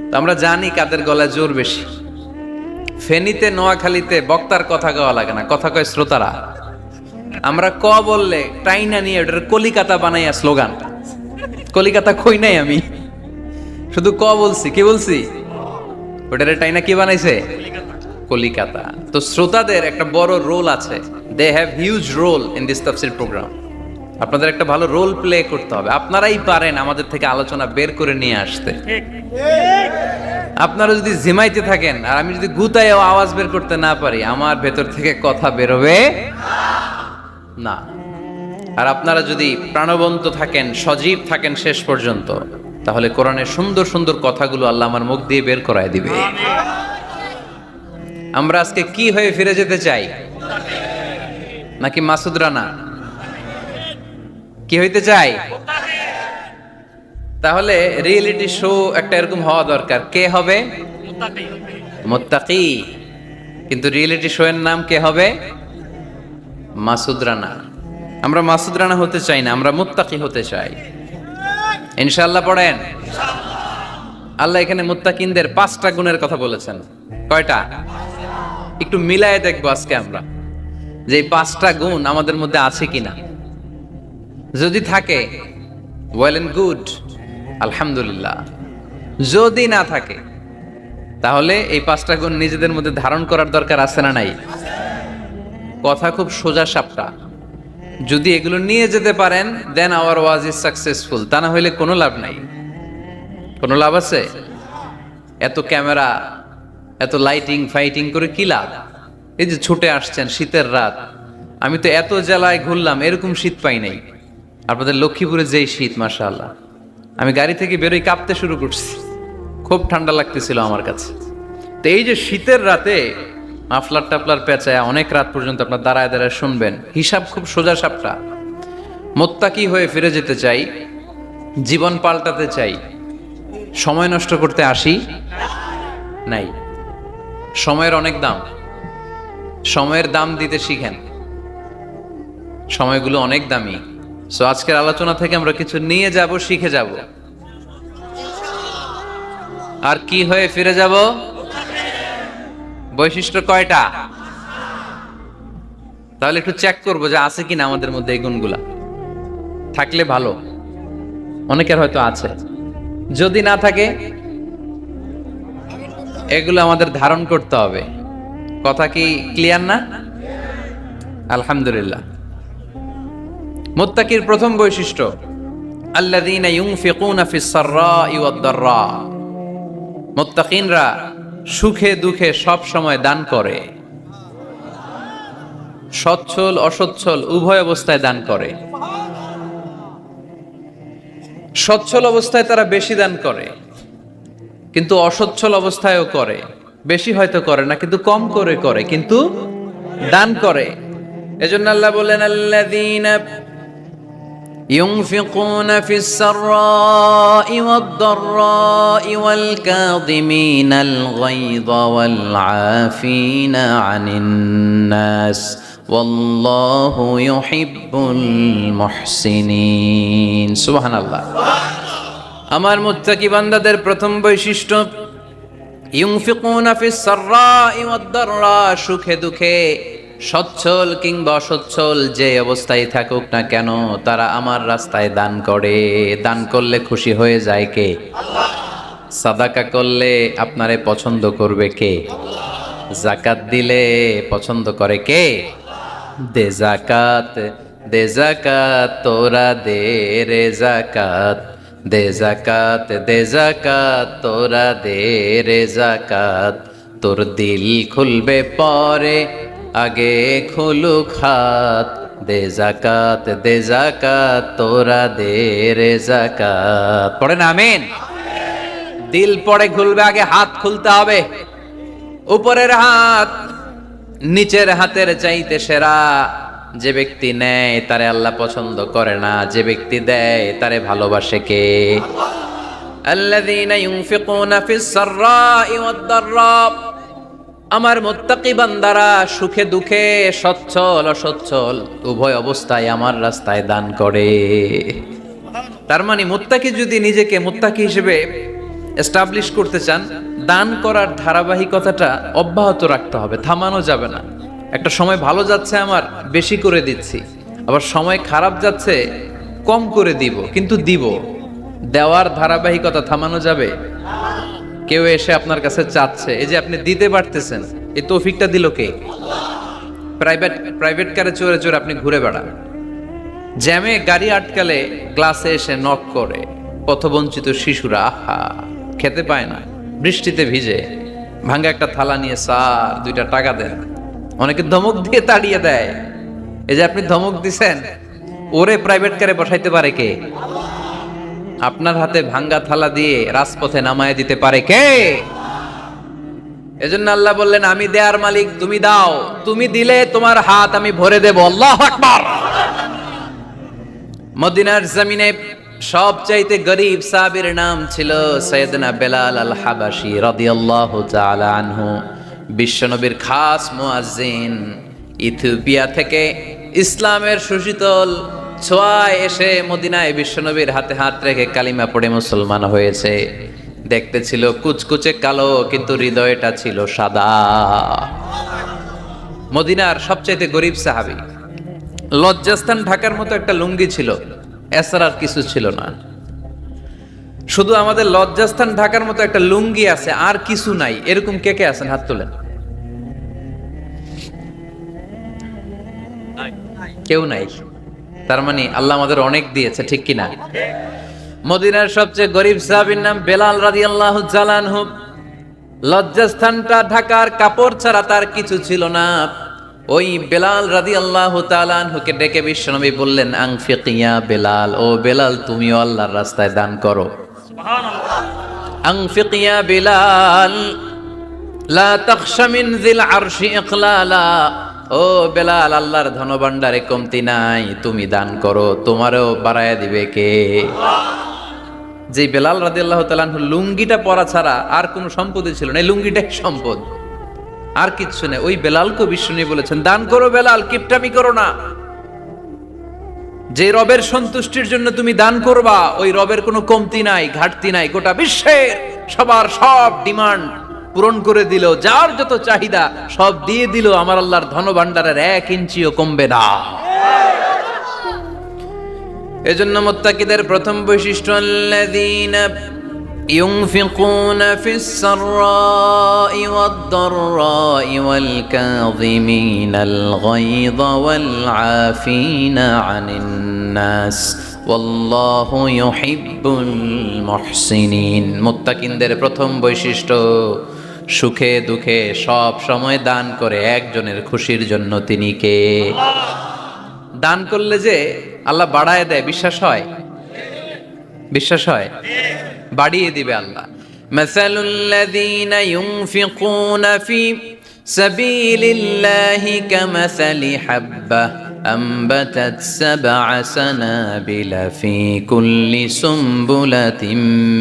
তো আমরা জানি কাদের গলায় জোর বেশি। ফেনীতে, নোয়াখালীতে বক্তার কথা গাওয়া লাগে না, কথা কয় শ্রোতারা। আমরা ক বললে টাইনা নিয়ে ওটার কলিকাতা বানাইয়া স্লোগান। কলিকাতা কই নাই আমি, শুধু ক বলছি। কি বলছি? ওটার টাইনা কি বানাইছে? কলিকাতা। তো শ্রোতাদের একটা বড় রোল আছে, they have huge role in this তাফসীর প্রোগ্রাম। আপনাদের একটা ভালো রোল প্লে করতে হবে। আপনারাই পারেন আমাদের থেকে আলোচনা বের করে নিয়ে আসতে। আপনারা যদি জিমাইতে থাকেন আর আমি যদি গুতায় আওয়াজ বের করতে না পারি, আমার ভেতর থেকে কথা বেরোবে না। আর আপনারা যদি প্রাণবন্ত থাকেন, সজীব থাকেন শেষ পর্যন্ত, তাহলে কোরআনের সুন্দর সুন্দর কথাগুলো আল্লাহ আমার মুখ দিয়ে বের করায় দিবে। আমরা আজকে কি হয়ে ফিরে যেতে চাই? নাকি মাসুদ রানা? কি হইতে চাই? তাহলে রিয়েলিটি শো একটা এরকম হওয়া দরকার। কে হবে? মুত্তাকি। কিন্তু রিয়েলিটি শো এর নাম কে হবে? মাসুদ রানা। আমরা মাসুদ রানা হতে চাই না, আমরা মুত্তাকি হতে চাই। ইনশাআল্লাহ পড়েন। আল্লাহ এখানে মুত্তাকিনদের 5টা গুণের কথা বলেছেন। কয়টা? একটু মিলায়ে দেখবো আজকে আমরা যে 5টা গুণ আমাদের মধ্যে আছে কিনা। যদি থাকে ওয়েল এন্ড গুড, আলহামদুলিল্লাহ। যদি না থাকে তাহলে এই 5টা গুণ নিজেদের মধ্যে ধারণ করার দরকার আছে না নাই? কথা খুব সোজা সাপটা। যদি এগুলো নিয়ে যেতে পারেন, দেন আওয়ার ওয়াজ ইজ সাকসেসফুল। তা না হইলে কোনো লাভ নাই। কোনো লাভ আছে? এত ক্যামেরা, এত লাইটিং ফাইটিং করে কি লাভ? এই যে ছুটে আসছেন শীতের রাত, আমি তো এত জেলায় ঘুরলাম, এরকম শীত পাই নাই। আপনাদের লক্ষ্মীপুরে যেই শীত, মাশাআল্লাহ, আমি গাড়ি থেকে বেরোই কাঁপতে শুরু করছি, খুব ঠান্ডা লাগতেছিল আমার কাছে। তো এই যে শীতের রাতে মাফলার টাফলার পেঁচায় অনেক রাত পর্যন্ত আপনার দাঁড়ায় দাঁড়ায় শুনবেন, হিসাব খুব সোজা সাপটা। মুত্তাকি হয়ে ফিরে যেতে চাই, জীবন পাল্টাতে চাই, সময় নষ্ট করতে আসি নাই। সময়ের অনেক দাম, সময়ের দাম দিতে শিখেন। সময়গুলো অনেক দামি। সো আজকের আলোচনা থেকে আমরা কিছু নিয়ে যাব, শিখে যাব। আর কি হয়ে ফিরে যাব? বৈশিষ্ট্য কয়টা? তাহলে একটু চেক করবো যে আছে কিনা আমাদের মধ্যে এই গুণগুলা। থাকলে ভালো, অনেকের হয়তো আছে। যদি না থাকে, এগুলো আমাদের ধারণ করতে হবে। কথা কি ক্লিয়ার না? আলহামদুলিল্লাহ। মুত্তাকির প্রথম বৈশিষ্ট্য আল্লাযীনা ইউনফিকুনা ফিস সাররাই ওয়াদ দাররা। মুত্তাকিনরা সুখে দুঃখে সব সময় দান করে, সচ্ছল অসচ্ছল উভয় অবস্থায় দান করে। সচ্ছল অবস্থায় তারা বেশি দান করে, কিন্তু অসচ্ছল অবস্থায়ও করে। বেশি হয়তো করে না, কিন্তু কম করে করে, কিন্তু দান করে। এজন্য আল্লাহ বললেন আল্লাযীনা ينفقون في السراء والضراء والكاظمين الغيظ والعافين عن الناس والله يحب المحسنين سبحان الله। আমার মুত্তাকি বান্দাদের প্রথম বৈশিষ্ট্য ইউনফিকুনা ফিস সাররাই ওয়াদ দাররা, সুখে দুঃখে সচ্ছল কিংবা অসচ্ছল যে অবস্থায় থাকুক না কেন তারা আমার রাস্তায় দান করে। দান করলে খুশি হয়ে যায় কে? আল্লাহ। সাদাকা করলে আপনারে পছন্দ করবে কে? যাকাত দিলে পছন্দ করে কে? দে যাকাত, দে যাকাত তোরা দে রে যাকাত, দে যাকাত, দে যাকাত তোরা দে রে যাকাত। তোর দিল খুলবে পরে আগে খুলুক হাত, দে যাকাত, দে যাকাত তোরা দে রে যাকাত। পড়েন আমিন। দিল পরে খুলবে, আগে হাত খুলতে হবে। উপরের হাত নিচের হাতের চাইতে সেরা। যে ব্যক্তি নেয় তারে আল্লাহ পছন্দ করে না, যে ব্যক্তি দেয় তারে ভালোবাসে কে? আল্লাযীনা ইউনফিকুনা ফিস সাররাই ওয়াদ দাররা। আমার মুত্তাকি বান্দারা সুখে দুঃখে সচ্ছল অসচ্ছল উভয় অবস্থায় আমার রাস্তায় দান করে। তার মানে মুত্তাকি যদি নিজেকে মুত্তাকি হিসেবে এস্টাবলিশ করতে চান, দান করার ধারাবাহিকতাটা অব্যাহত রাখতে হবে, থামানো যাবে না। একটা সময় ভালো যাচ্ছে আমার, বেশি করে দিচ্ছি, আবার সময় খারাপ যাচ্ছে, কম করে দিব, কিন্তু দিব। দেওয়ার ধারাবাহিকতা থামানো যাবে? কেউ এসে আপনার কাছে চাচ্ছে, এই যে আপনি দিতে পারতেছেন, এই তৌফিকটা দিল কে? প্রাইভেট কারে চড়ে চড়ে আপনি ঘুরে বেড়ান, জ্যামে গাড়ি আটকালে গ্লাসে এসে নক করে, পথবঞ্চিত শিশুরা আহা খেতে পায় না, বৃষ্টিতে ভিজে ভাঙ্গা একটা থালা নিয়ে স্যার 2টা টাকা দেন। অনেকে ধমক দিয়ে তাড়িয়ে দেয়। এই যে আপনি ধমক দিছেন, ওরে প্রাইভেট কারে বসাইতে পারে কে? আপনার হাতে ভাঙ্গা থালা দিয়ে রাজপথে নামায় দিতে পারে কে? এজন্য আল্লাহ বললেন আমি দেয়ার মালিক, তুমি দাও, তুমি দিলে তোমার হাত আমি ভরে দেব। আল্লাহু আকবার। মদিনার জমিনে সবচাইতে গরীব সাহাবীর নাম ছিল সাইয়েদনা বেলাল আল হাবাশী রাদিয়াল্লাহু তাআলা আনহু। বিশ্বনবীর খাস মুয়াজ্জিন। ইথিওপিয়া থেকে ইসলামের সুশীতল ছোঁয়ায় এসে মদিনায় বিশ্বনবীর হাতে হাত রেখে কালিমা পড়ে মুসলমান হয়েছে। দেখতে ছিল কুচকুচে কালো, কিন্তু হৃদয়টা ছিল সাদা। মদিনার সবচাইতে গরীব সাহাবী। লজ্জাস্থান ঢাকার মতো একটা লুঙ্গি ছিল, এছাড়া আর কিছু ছিল না। শুধু আমাদের লজ্জাস্থান ঢাকার মতো একটা লুঙ্গি আছে, আর কিছু নাই। এরকম কে কে আছেন? হাত তোলেন। কেউ নাই। তার মানে আল্লাহ আমাদের অনেক দিয়েছে, ঠিক কিনা? মদিনার সবচেয়ে গরীব সাহাবীর নাম বেলাল রাদিয়াল্লাহু তাআলা আনহু। লজ্জাস্থানটা ঢাকার কাপড় ছাড়া তার কিছু ছিল না। ওই বেলাল রাদিয়াল্লাহু তাআলা আনহুকে ডেকে বিশ্বনবী বললেন আনফিক ইয়া বেলাল, ও বেলাল তুমিও আল্লাহর রাস্তায় দান করো। সুবহানাল্লাহ। আনফিক ইয়া বেলাল লা তাখশা মিন যিল আরশি ইকলালা। ও বেলাল, আল্লাহর ধনভাণ্ডারে কমতি নাই, তুমি দান করো, তোমারও বাড়ায়া দিবে কে? যে বেলাল রাদিয়াল্লাহু তাআলা আনহু লুঙ্গিটা পরা ছাড়া আর কোনো সম্পদই ছিল না, এই লুঙ্গিটাই সম্পদ, আর কিচ্ছু নেই। ওই বেলালকে বিষ্ণু বলেছেন দান করো বেলাল, কিপটামি করো না। যে রবের সন্তুষ্টির জন্য তুমি দান করবা, ওই রবের কোনো কমতি নাই, ঘাটতি নাই। গোটা বিশ্বের সবার সব ডিমান্ড পূরণ করে দিল, যার যত চাহিদা সব দিয়ে দিল, আমার আল্লাহর ধনভাণ্ডারের 1 ইঞ্চিও কমবে না। এজন্য মুত্তাকিদের প্রথম বৈশিষ্ট্য আল্লাযীনা ينفقون في السراء والضراء والكاظمين الغيظ والعافين عن الناس والله يحب المحسنين মুত্তাকিনদের প্রথম বৈশিষ্ট্য সুখে দুঃখে সব সময় দান করে একজনের খুশির জন্য। তিনি কে? দান করলে যে আল্লাহ বাড়ায় দেয়, বিশ্বাস হয়? বিশ্বাস হয়? বাড়িয়ে দিবে আল্লাহ। মাসালুল লাযীনা ইউনফিকুনা ফি সাবিলিল্লাহি কামাসালি হাব্বাহ أنبتت 7 سنابل في كل سنبلة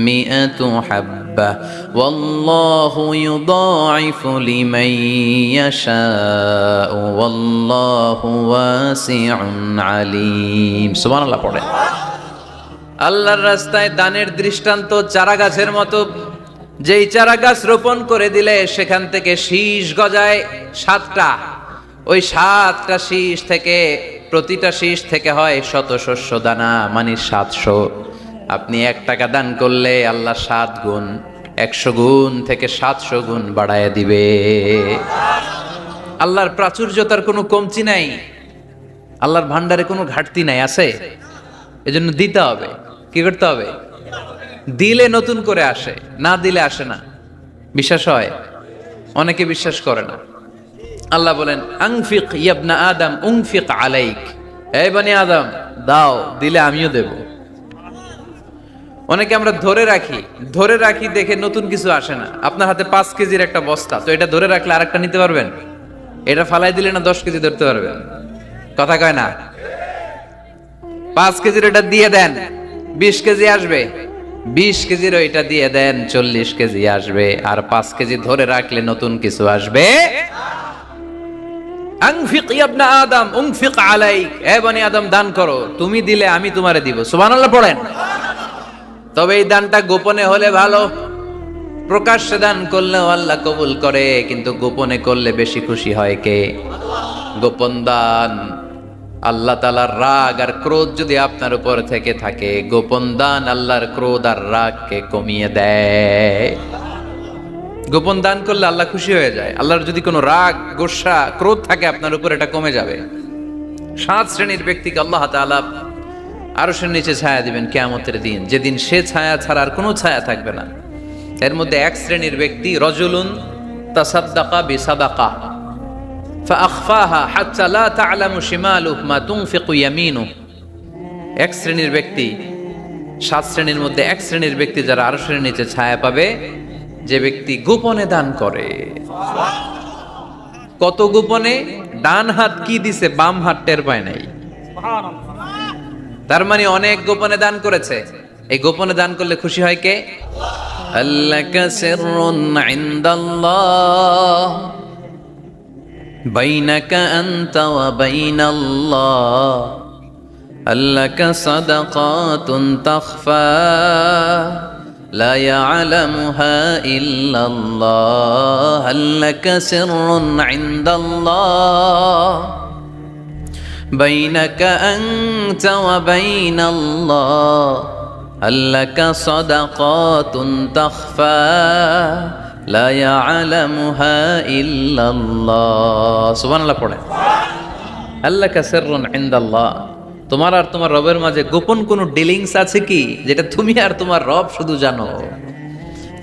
100 حبة والله يضاعف لمن يشاء والله واسع عليم سبحان الله পড়েন। আল্লাহর রাস্তায় দানের দৃষ্টান্ত চারা গাছের মতো। যেই চারা গাছ রোপণ করে দিলে সেখান থেকে শীষ গজায় 7টা। ওই 7টা শীষ থেকে প্রতিটা শীষ থেকে হয় শত শস্য দানা, মানে 700। আপনি 1 টাকা দান করলে আল্লাহ 7 গুণ, 100 গুণ থেকে 700 গুণ বাড়ায় দিবে। আল্লাহর প্রাচুর্যতার কোনো কমতি নাই, আল্লাহর ভান্ডারে কোনো ঘাটতি নাই, আছে? এজন্য দিতে হবে। কি করতে হবে? দিলে নতুন করে আসে, না দিলে আসে না। বিশ্বাস হয়? অনেকে বিশ্বাস করে না। আল্লাহ বলেন আনফিক ইবনা আদম উনফিক আলাইক, হে বনি আদম দাও, দিলে আমিও দেব। অনেকে আমরা ধরে রাখি দেখে নতুন কিছু আসে না। আপনার হাতে 5 কেজির একটা বস্তা, তো এটা ধরে রাখলে আরেকটা নিতে পারবেন? এটা ফালাই দিলে না 10 কেজি ধরতে পারবেন? কথা কয় না? 5 কেজির এটা দিয়ে দেন, 20 কেজি আসবে। 20 কেজির ওইটা দিয়ে দেন, 40 কেজি আসবে। আর 5 কেজি ধরে রাখলে নতুন কিছু আসবে। আনফিক ইবনা আদম উনফিক আলাইক, হে বনি আদম দান করো, তুমি দিলে আমি তোমারে দিব। সুবহানাল্লাহ পড়েন। তবে এই দানটা গোপনে হলে ভালো। প্রকাশ্যে দান করলেও আল্লাহ কবুল করে, কিন্তু গোপনে করলে বেশি খুশি হয় কে? গোপন দান। আল্লাহ তাআলার রাগ আর ক্রোধ যদি আপনার উপর থেকে থাকে, গোপন দান আল্লাহর ক্রোধ আর রাগকে কমিয়ে দেয়। গোপন দান করলে আল্লাহ খুশি হয়ে যায়। আল্লাহর যদি কোনো রাগ, গোসা, ক্রোধ থাকে আপনার উপর, এটা কমে যাবে। 7 শ্রেণীর ব্যক্তিকে আল্লাহ তাআলা আরশের নিচে ছায়া দিবেন কিয়ামতের দিন, যেদিন সে ছায়া ছাড়া আর কোনো ছায়া থাকবে না। এর মধ্যে 1 শ্রেণীর ব্যক্তি রজুলুন তাসাদ্দাকা বিসাদাকা ফাআখফাহা হাত্তা লা তা'লামু শিমালুহু মা তুনফিকু ইয়ামিনুহু। 1 শ্রেণীর ব্যক্তি, 7 শ্রেণীর মধ্যে 1 শ্রেণীর ব্যক্তি যারা আরশের নিচে ছায়া পাবে, যে ব্যক্তি গোপনে দান করে। কত গোপনে? ডান হাত কি দিছে, বাম হাত টের পায় নাই। তার মানে অনেক গোপনে দান করেছে। এই গোপনে দান করলে খুশি হয় কে? আল্লাকা সিররুন ইনদাল্লাহ বাইনাকা আনতা ওয়া বাইনাল্লাহ আল্লাকা সাদাকাতুন তাখফা لا يعلمها إلا الله هل لك سر عند الله بينك أنت وبين الله هل لك صدقات تخفى لا يعلمها إلا الله سبحان الله পড়ে هل لك سر عند الله। তোমার আর তোমার রবের মাঝে গোপন কোনো ডিলিংস আছে কি, যেটা তুমি আর তোমার রব শুধু জানো?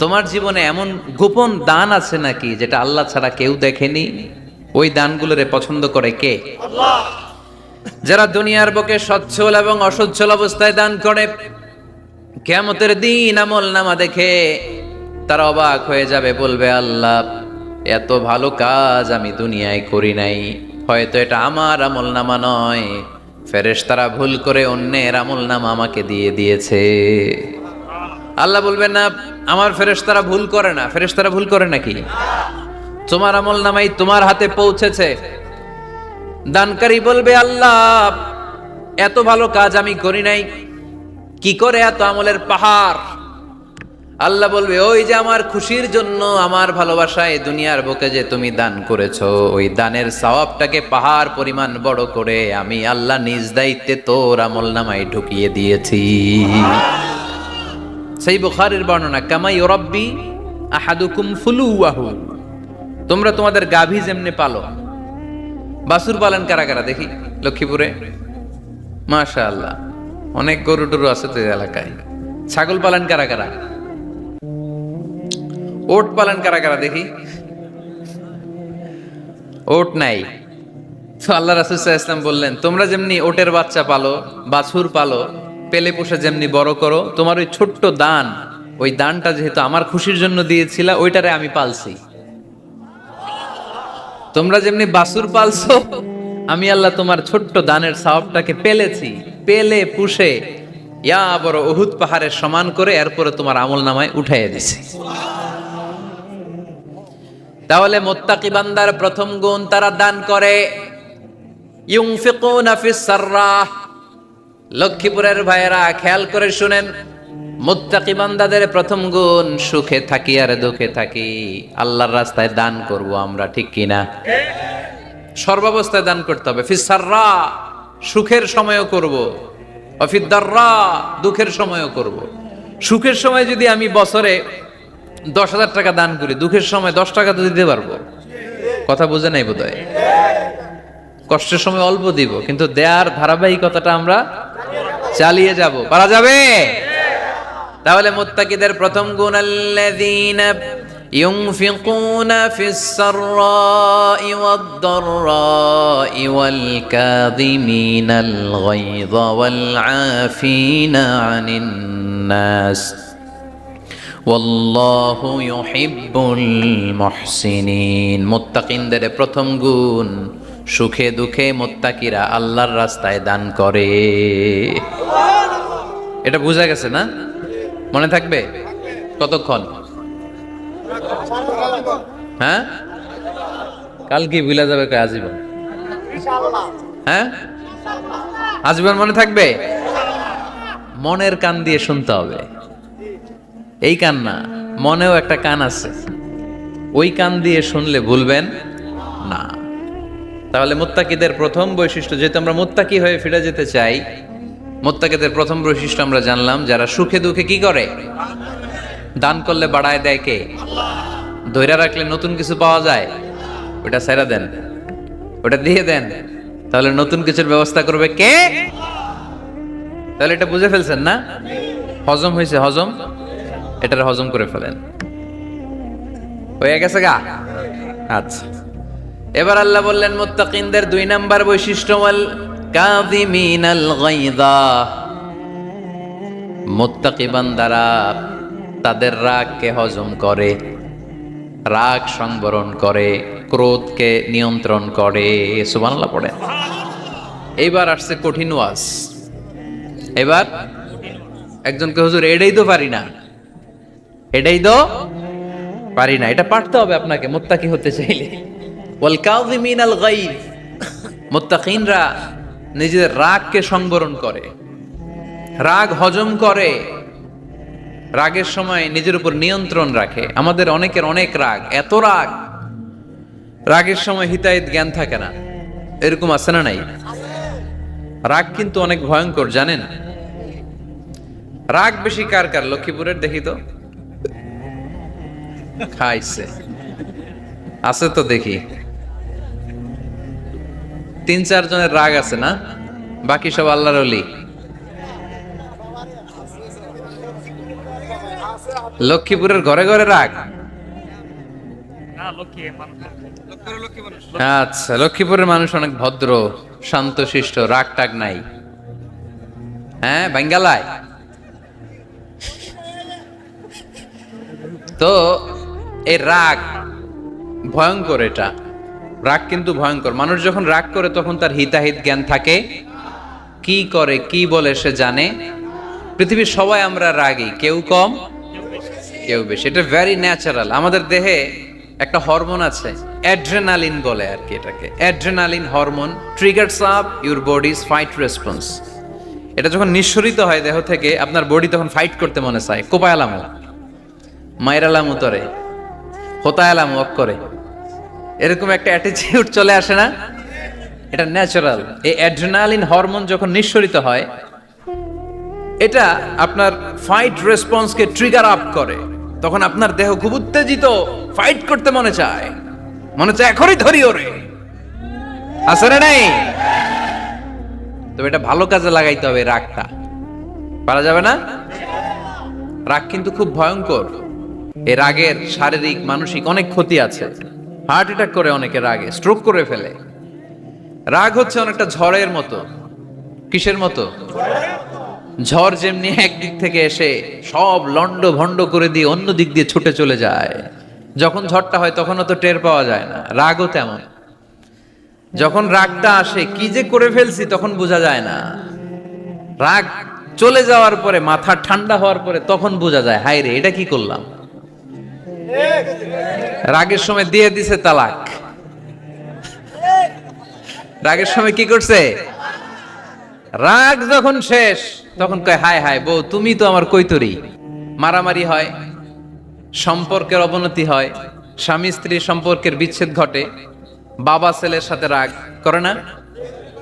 তোমার জীবনে এমন গোপন দান আছে নাকি যেটা আল্লাহ ছাড়া কেউ দেখেনি? ওই দানগুলোরে পছন্দ করে কে? আল্লাহ। যারা দুনিয়ার বুকে সচ্ছল এবং অসচ্ছল অবস্থায় দান করে, কিয়ামতের দিন আমল নামা দেখে তারা অবাক হয়ে যাবে, বলবে আল্লাহ এত ভালো কাজ আমি দুনিয়ায় করি নাই, হয়তো এটা আমার আমল নামা নয়, ফেরেশতারা ভুল করে অন্যের আমল নামা আমাকে দিয়ে দিয়েছে। আল্লাহ বলবেন না আমার ফেরেশতারা ভুল করে না। ফেরেশতারা ভুল করে নাকি? তোমার আমল নামাই তোমার হাতে পৌঁছেছে। দানকারী বলবে আল্লাহ এত ভালো কাজ আমি করি নাই, কি করে এত আমলের পাহাড়? আল্লাহ বলবে ওই যে আমার খুশির জন্য, আমার ভালোবাসায় দুনিয়ার বুকে যে তুমি দান করেছো, ওই দানের সওয়াবটাকে পাহাড় পরিমাণ বড় করে আমি আল্লাহ নিজ দায়িত্বে তোর আমল নামায় ঢুকিয়ে দিয়েছি। সেই বুখারীর বর্ণনা, কামা ইউরাব্বি আহাদুকুম ফুলুয়াহু, তোমরা তোমাদের গাভী যেমনি পালো। বাছুর পালন কারা কারা দেখি লক্ষ্মীপুরে? মাশাআল্লাহ, অনেক গরু টরু আছে তো এই এলাকায়। ছাগল পালন কারা কারা? ওট পালন কারা কারা দেখি? ওট নাই তো আল্লাহ রাসূল সাল্লাল্লাহু আলাইহি ওয়াসাল্লাম বললেন, তোমরা যেমনি ওটের বাচ্চা পালো, বাছুর পালো, পেলে পুষে যেমনি বড় করো, তোমার ওই ছোট্ট দান, ওই দানটা যেহেতু আমার খুশির জন্য দিয়েছিলা, ওইটারে আমি পালছি। তোমরা যেমনি বাছুর পালছো, আমি আল্লাহ তোমার ছোট্ট দানের সওয়াবটাকে পেলেছি, পেলে পুষে ইয়া বড় উহুদ পাহাড়ের সমান করে এরপরে তোমার আমলনামায় উঠাইয়া দিছি। তাহলে মুত্তাকি বান্দার প্রথম গুণ, তারা দান করে। ইউনফিকুনা ফিস সাররাহ। লক্ষ্মীপুরের ভাইয়েরা খেয়াল করে শুনেন, মুত্তাকি বান্দাদের প্রথম গুণ, সুখে থাকি আর দুঃখে থাকি আল্লাহর রাস্তায় দান করব আমরা, ঠিক কিনা? সর্বাবস্থায় দান করতে হবে। ফিস সাররা, সুখের সময়ও করব, ওয়া ফিদ দাররা, দুঃখের সময়ও করব। সুখের সময় যদি আমি বছরে 10,000 টাকা দান করি, দুঃখের সময় 10 টাকা তো দিতে পারবো। কথা বুঝে নাই বোধহয়? কষ্টের সময় অল্প দিব, কিন্তু দেয়ার ধারাবাহিকতাটা আমরা চালিয়ে যাব। পারা যাবে? তাহলে মুত্তাকিদের প্রথম গুণ, আল্লাযীনা ইউনফিকুনা ফিস সাররাই ওয়াদ দাররাই ওয়াল কাযিমিনাল গায়যা ওয়াল আফিনা আনিন নাস ওয়াল্লাহু ইউহিব্বুল মুহসিনিন। মুত্তাকিনদের প্রথম গুণ, সুখে দুঃখে মুত্তাকিরা আল্লাহর রাস্তায় দান করে। এটা বোঝা গেছে না? মনে থাকবে কতক্ষণ? হ্যাঁ, কাল কি ভুলা যাবে আজীবন? হ্যাঁ, আজীবন মনে থাকবে। মনের কান দিয়ে শুনতে হবে, এই কান না, মনেও একটা কান আছে, ওই কান দিয়ে শুনলে ভুলবেন না। তাহলে মুত্তাকিদের প্রথম বৈশিষ্ট্য, যেহেতু আমরা মুত্তাকি হয়ে ফিরে যেতে চাই, মুত্তাকিদের প্রথম বৈশিষ্ট্য আমরা জানলাম, যারা সুখে দুঃখে কি করে? দান করলে বাড়ায় দেয় কে? ধৈর্য রাখলে নতুন কিছু পাওয়া যায়, ওটা ছেড়ে দেন, ওটা দিয়ে দেন, তাহলে নতুন কিছুর ব্যবস্থা করবে কে? তাহলে এটা বুঝে ফেলছেন না? হজম হয়েছে, হজম, এটার হজম করে ফেলেন। হয়ে গেছে গা? আচ্ছা, এবার আল্লাহ বললেন মুত্তাকিনদের 2 নাম্বার বৈশিষ্ট্য, ওয়াল কাযিমিনাল গায়যা। মুত্তাকি বান্দারা তাদের রাগকে হজম করে, রাগ সংবরণ করে, ক্রোধকে নিয়ন্ত্রণ করে। সুবহানাল্লাহ পড়েন। এইবার আসছে কঠিন ওয়াজ। এবার একজনকে, হুজুর এটাই তো পারি না, এটাই তো পারি না, এটা পারতে হবে আপনাকে মুত্তাকি হতে চাইলে। ওয়াল কাযিমিনাল গায়য, মুত্তাকিনরা নিজেদের রাগকে সংবরণ করে, রাগ হজম করে, রাগের সময় নিজের উপর নিয়ন্ত্রণ রাখে। আমাদের অনেকের অনেক রাগ, এত রাগ, রাগের সময় হিতাহিত জ্ঞান থাকে না, এরকম আছে না নাই? রাগ কিন্তু অনেক ভয়ঙ্কর, জানেন? রাগ বেশি কার কার? লক্ষ্মীপুরের দেখি তো, খাইছে আছে তো দেখি, 3-4 জনের রাগ আছে না? বাকি সব আল্লাহর ওলি। লক্ষ্মীপুরের ঘরে ঘরে রাগ? আচ্ছা, লক্ষ্মীপুরের মানুষ অনেক ভদ্র, শান্তশিষ্ট, রাগ টাগ নাই। হ্যাঁ, বাঙ্গালায় তো এই রাগ ভয়ঙ্কর। এটা রাগ কিন্তু ভয়ঙ্কর। মানুষ যখন রাগ করে তখন তার হিতাহিত জ্ঞান থাকে, কি করে কি বলে সে জানে। পৃথিবীর সবাই আমরা রাগী, কেউ কম কেউ বেশি, এটা ভেরি ন্যাচারাল। আমাদের দেহে একটা হরমোন আছে, অ্যাড্রেনালিন বলে আর কি এটাকে। Adrenaline hormone triggers up your bodies fight response. এটা যখন নিঃসরিত হয় দেহ থেকে, আপনার বডি তখন ফাইট করতে মনে চায়, কোপায়ালাম, মাইরালাম উতরে, হোতায়ালাম অক করে, এরকম একটা অ্যাটিটিউড চলে আসে না? এটা ন্যাচারাল। এই অ্যাড্রেনালিন হরমোন যখন নিঃসরিত হয়, এটা আপনার ফাইট রেসপন্সকে ট্রিগার আপ করে। তখন আপনার দেহ খুব উত্তেজিত, ফাইট করতে মনে চায় এখনই ধরি ওরে। আছে না নাই? তবে এটা ভালো কাজে লাগাইতে হবে। রাগটা পারা যাবে না। রাগ কিন্তু খুব ভয়ঙ্কর। এই রাগের শারীরিক মানসিক অনেক ক্ষতি আছে। হার্ট অ্যাটাক করে অনেকে রাগে, স্ট্রোক করে ফেলে। রাগ হচ্ছে অনেকটা ঝড়ের মতো। কিসের মতো? ঝড় যেমনি একদিক থেকে এসে সব লন্ড ভন্ড করে দিয়ে অন্য দিক দিয়ে ছুটে চলে যায়, যখন ঝড়টা হয় তখনও তো টের পাওয়া যায় না। রাগও তেমন। যখন রাগটা আসে কি যে করে ফেলছি তখন বোঝা যায় না। রাগ চলে যাওয়ার পরে, মাথা ঠান্ডা হওয়ার পরে তখন বোঝা যায়, হায় রে এটা কি করলাম। রাগের সময় দিয়ে দিছে তালাক। রাগের সময় কি করছে? রাগ যখন শেষ তখন কয়, হায় হায় বউ তুমি তো আমার কৈতরি। মারামারি হয়, সম্পর্কের অবনতি হয়, স্বামী স্ত্রীর সম্পর্কের বিচ্ছেদ ঘটে। বাবা ছেলের সাথে রাগ করে না?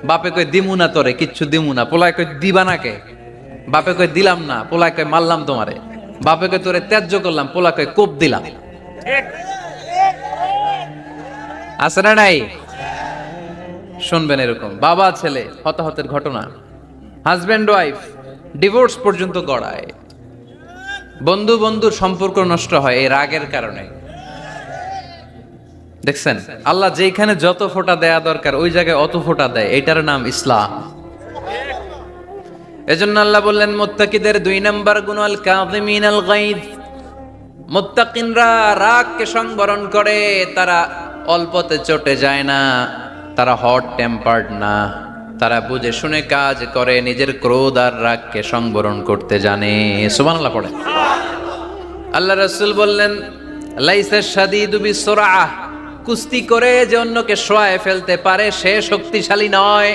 বাপে কয় দিমু না তোরে, কিচ্ছু দিমু না। পোলায় কয় দিবা না কে? বাপে কয় দিলাম না। পোলায় কয় মারলাম তোমারে। বাপে কয় তোরে ত্যায্য করলাম। পোলা কয় কোপ দিলাম। আছে না নাই? শুনবেন এরকম বাবা ছেলে হতাহতের ঘটনা, হাজব্যান্ড ওয়াইফ ডিভোর্স পর্যন্ত গড়ায়, বন্ধু বন্ধুর সম্পর্ক নষ্ট হয় এই রাগের কারণে। দেখছেন, আল্লাহ যেখানে যত ফোঁটা দেয়া দরকার ওই জায়গায় অত ফোঁটা দেয়। এটার নাম ইসলাম। এজন্য আল্লাহ বললেন মুত্তাকিদের 2 নাম্বার গুণ আল কাযিমিনাল গায়জ। মুত্তাকিনরা রাগকে সংবরণ করে, তারা অল্পতে চটে যায় না, তারা হট টেম্পার্ড না, তারা বুঝে শুনে কাজ করে, নিজের ক্রোধ আর রাগকে সংবরণ করতে জানে। সুবহানাল্লাহ পড়ে। আল্লাহ রাসূল বললেন লাইসা শাদীদু বিসরাআহ, কুস্তি করে যে অন্যকে শোয়ায় ফেলতে পারে সে শক্তিশালী নয়।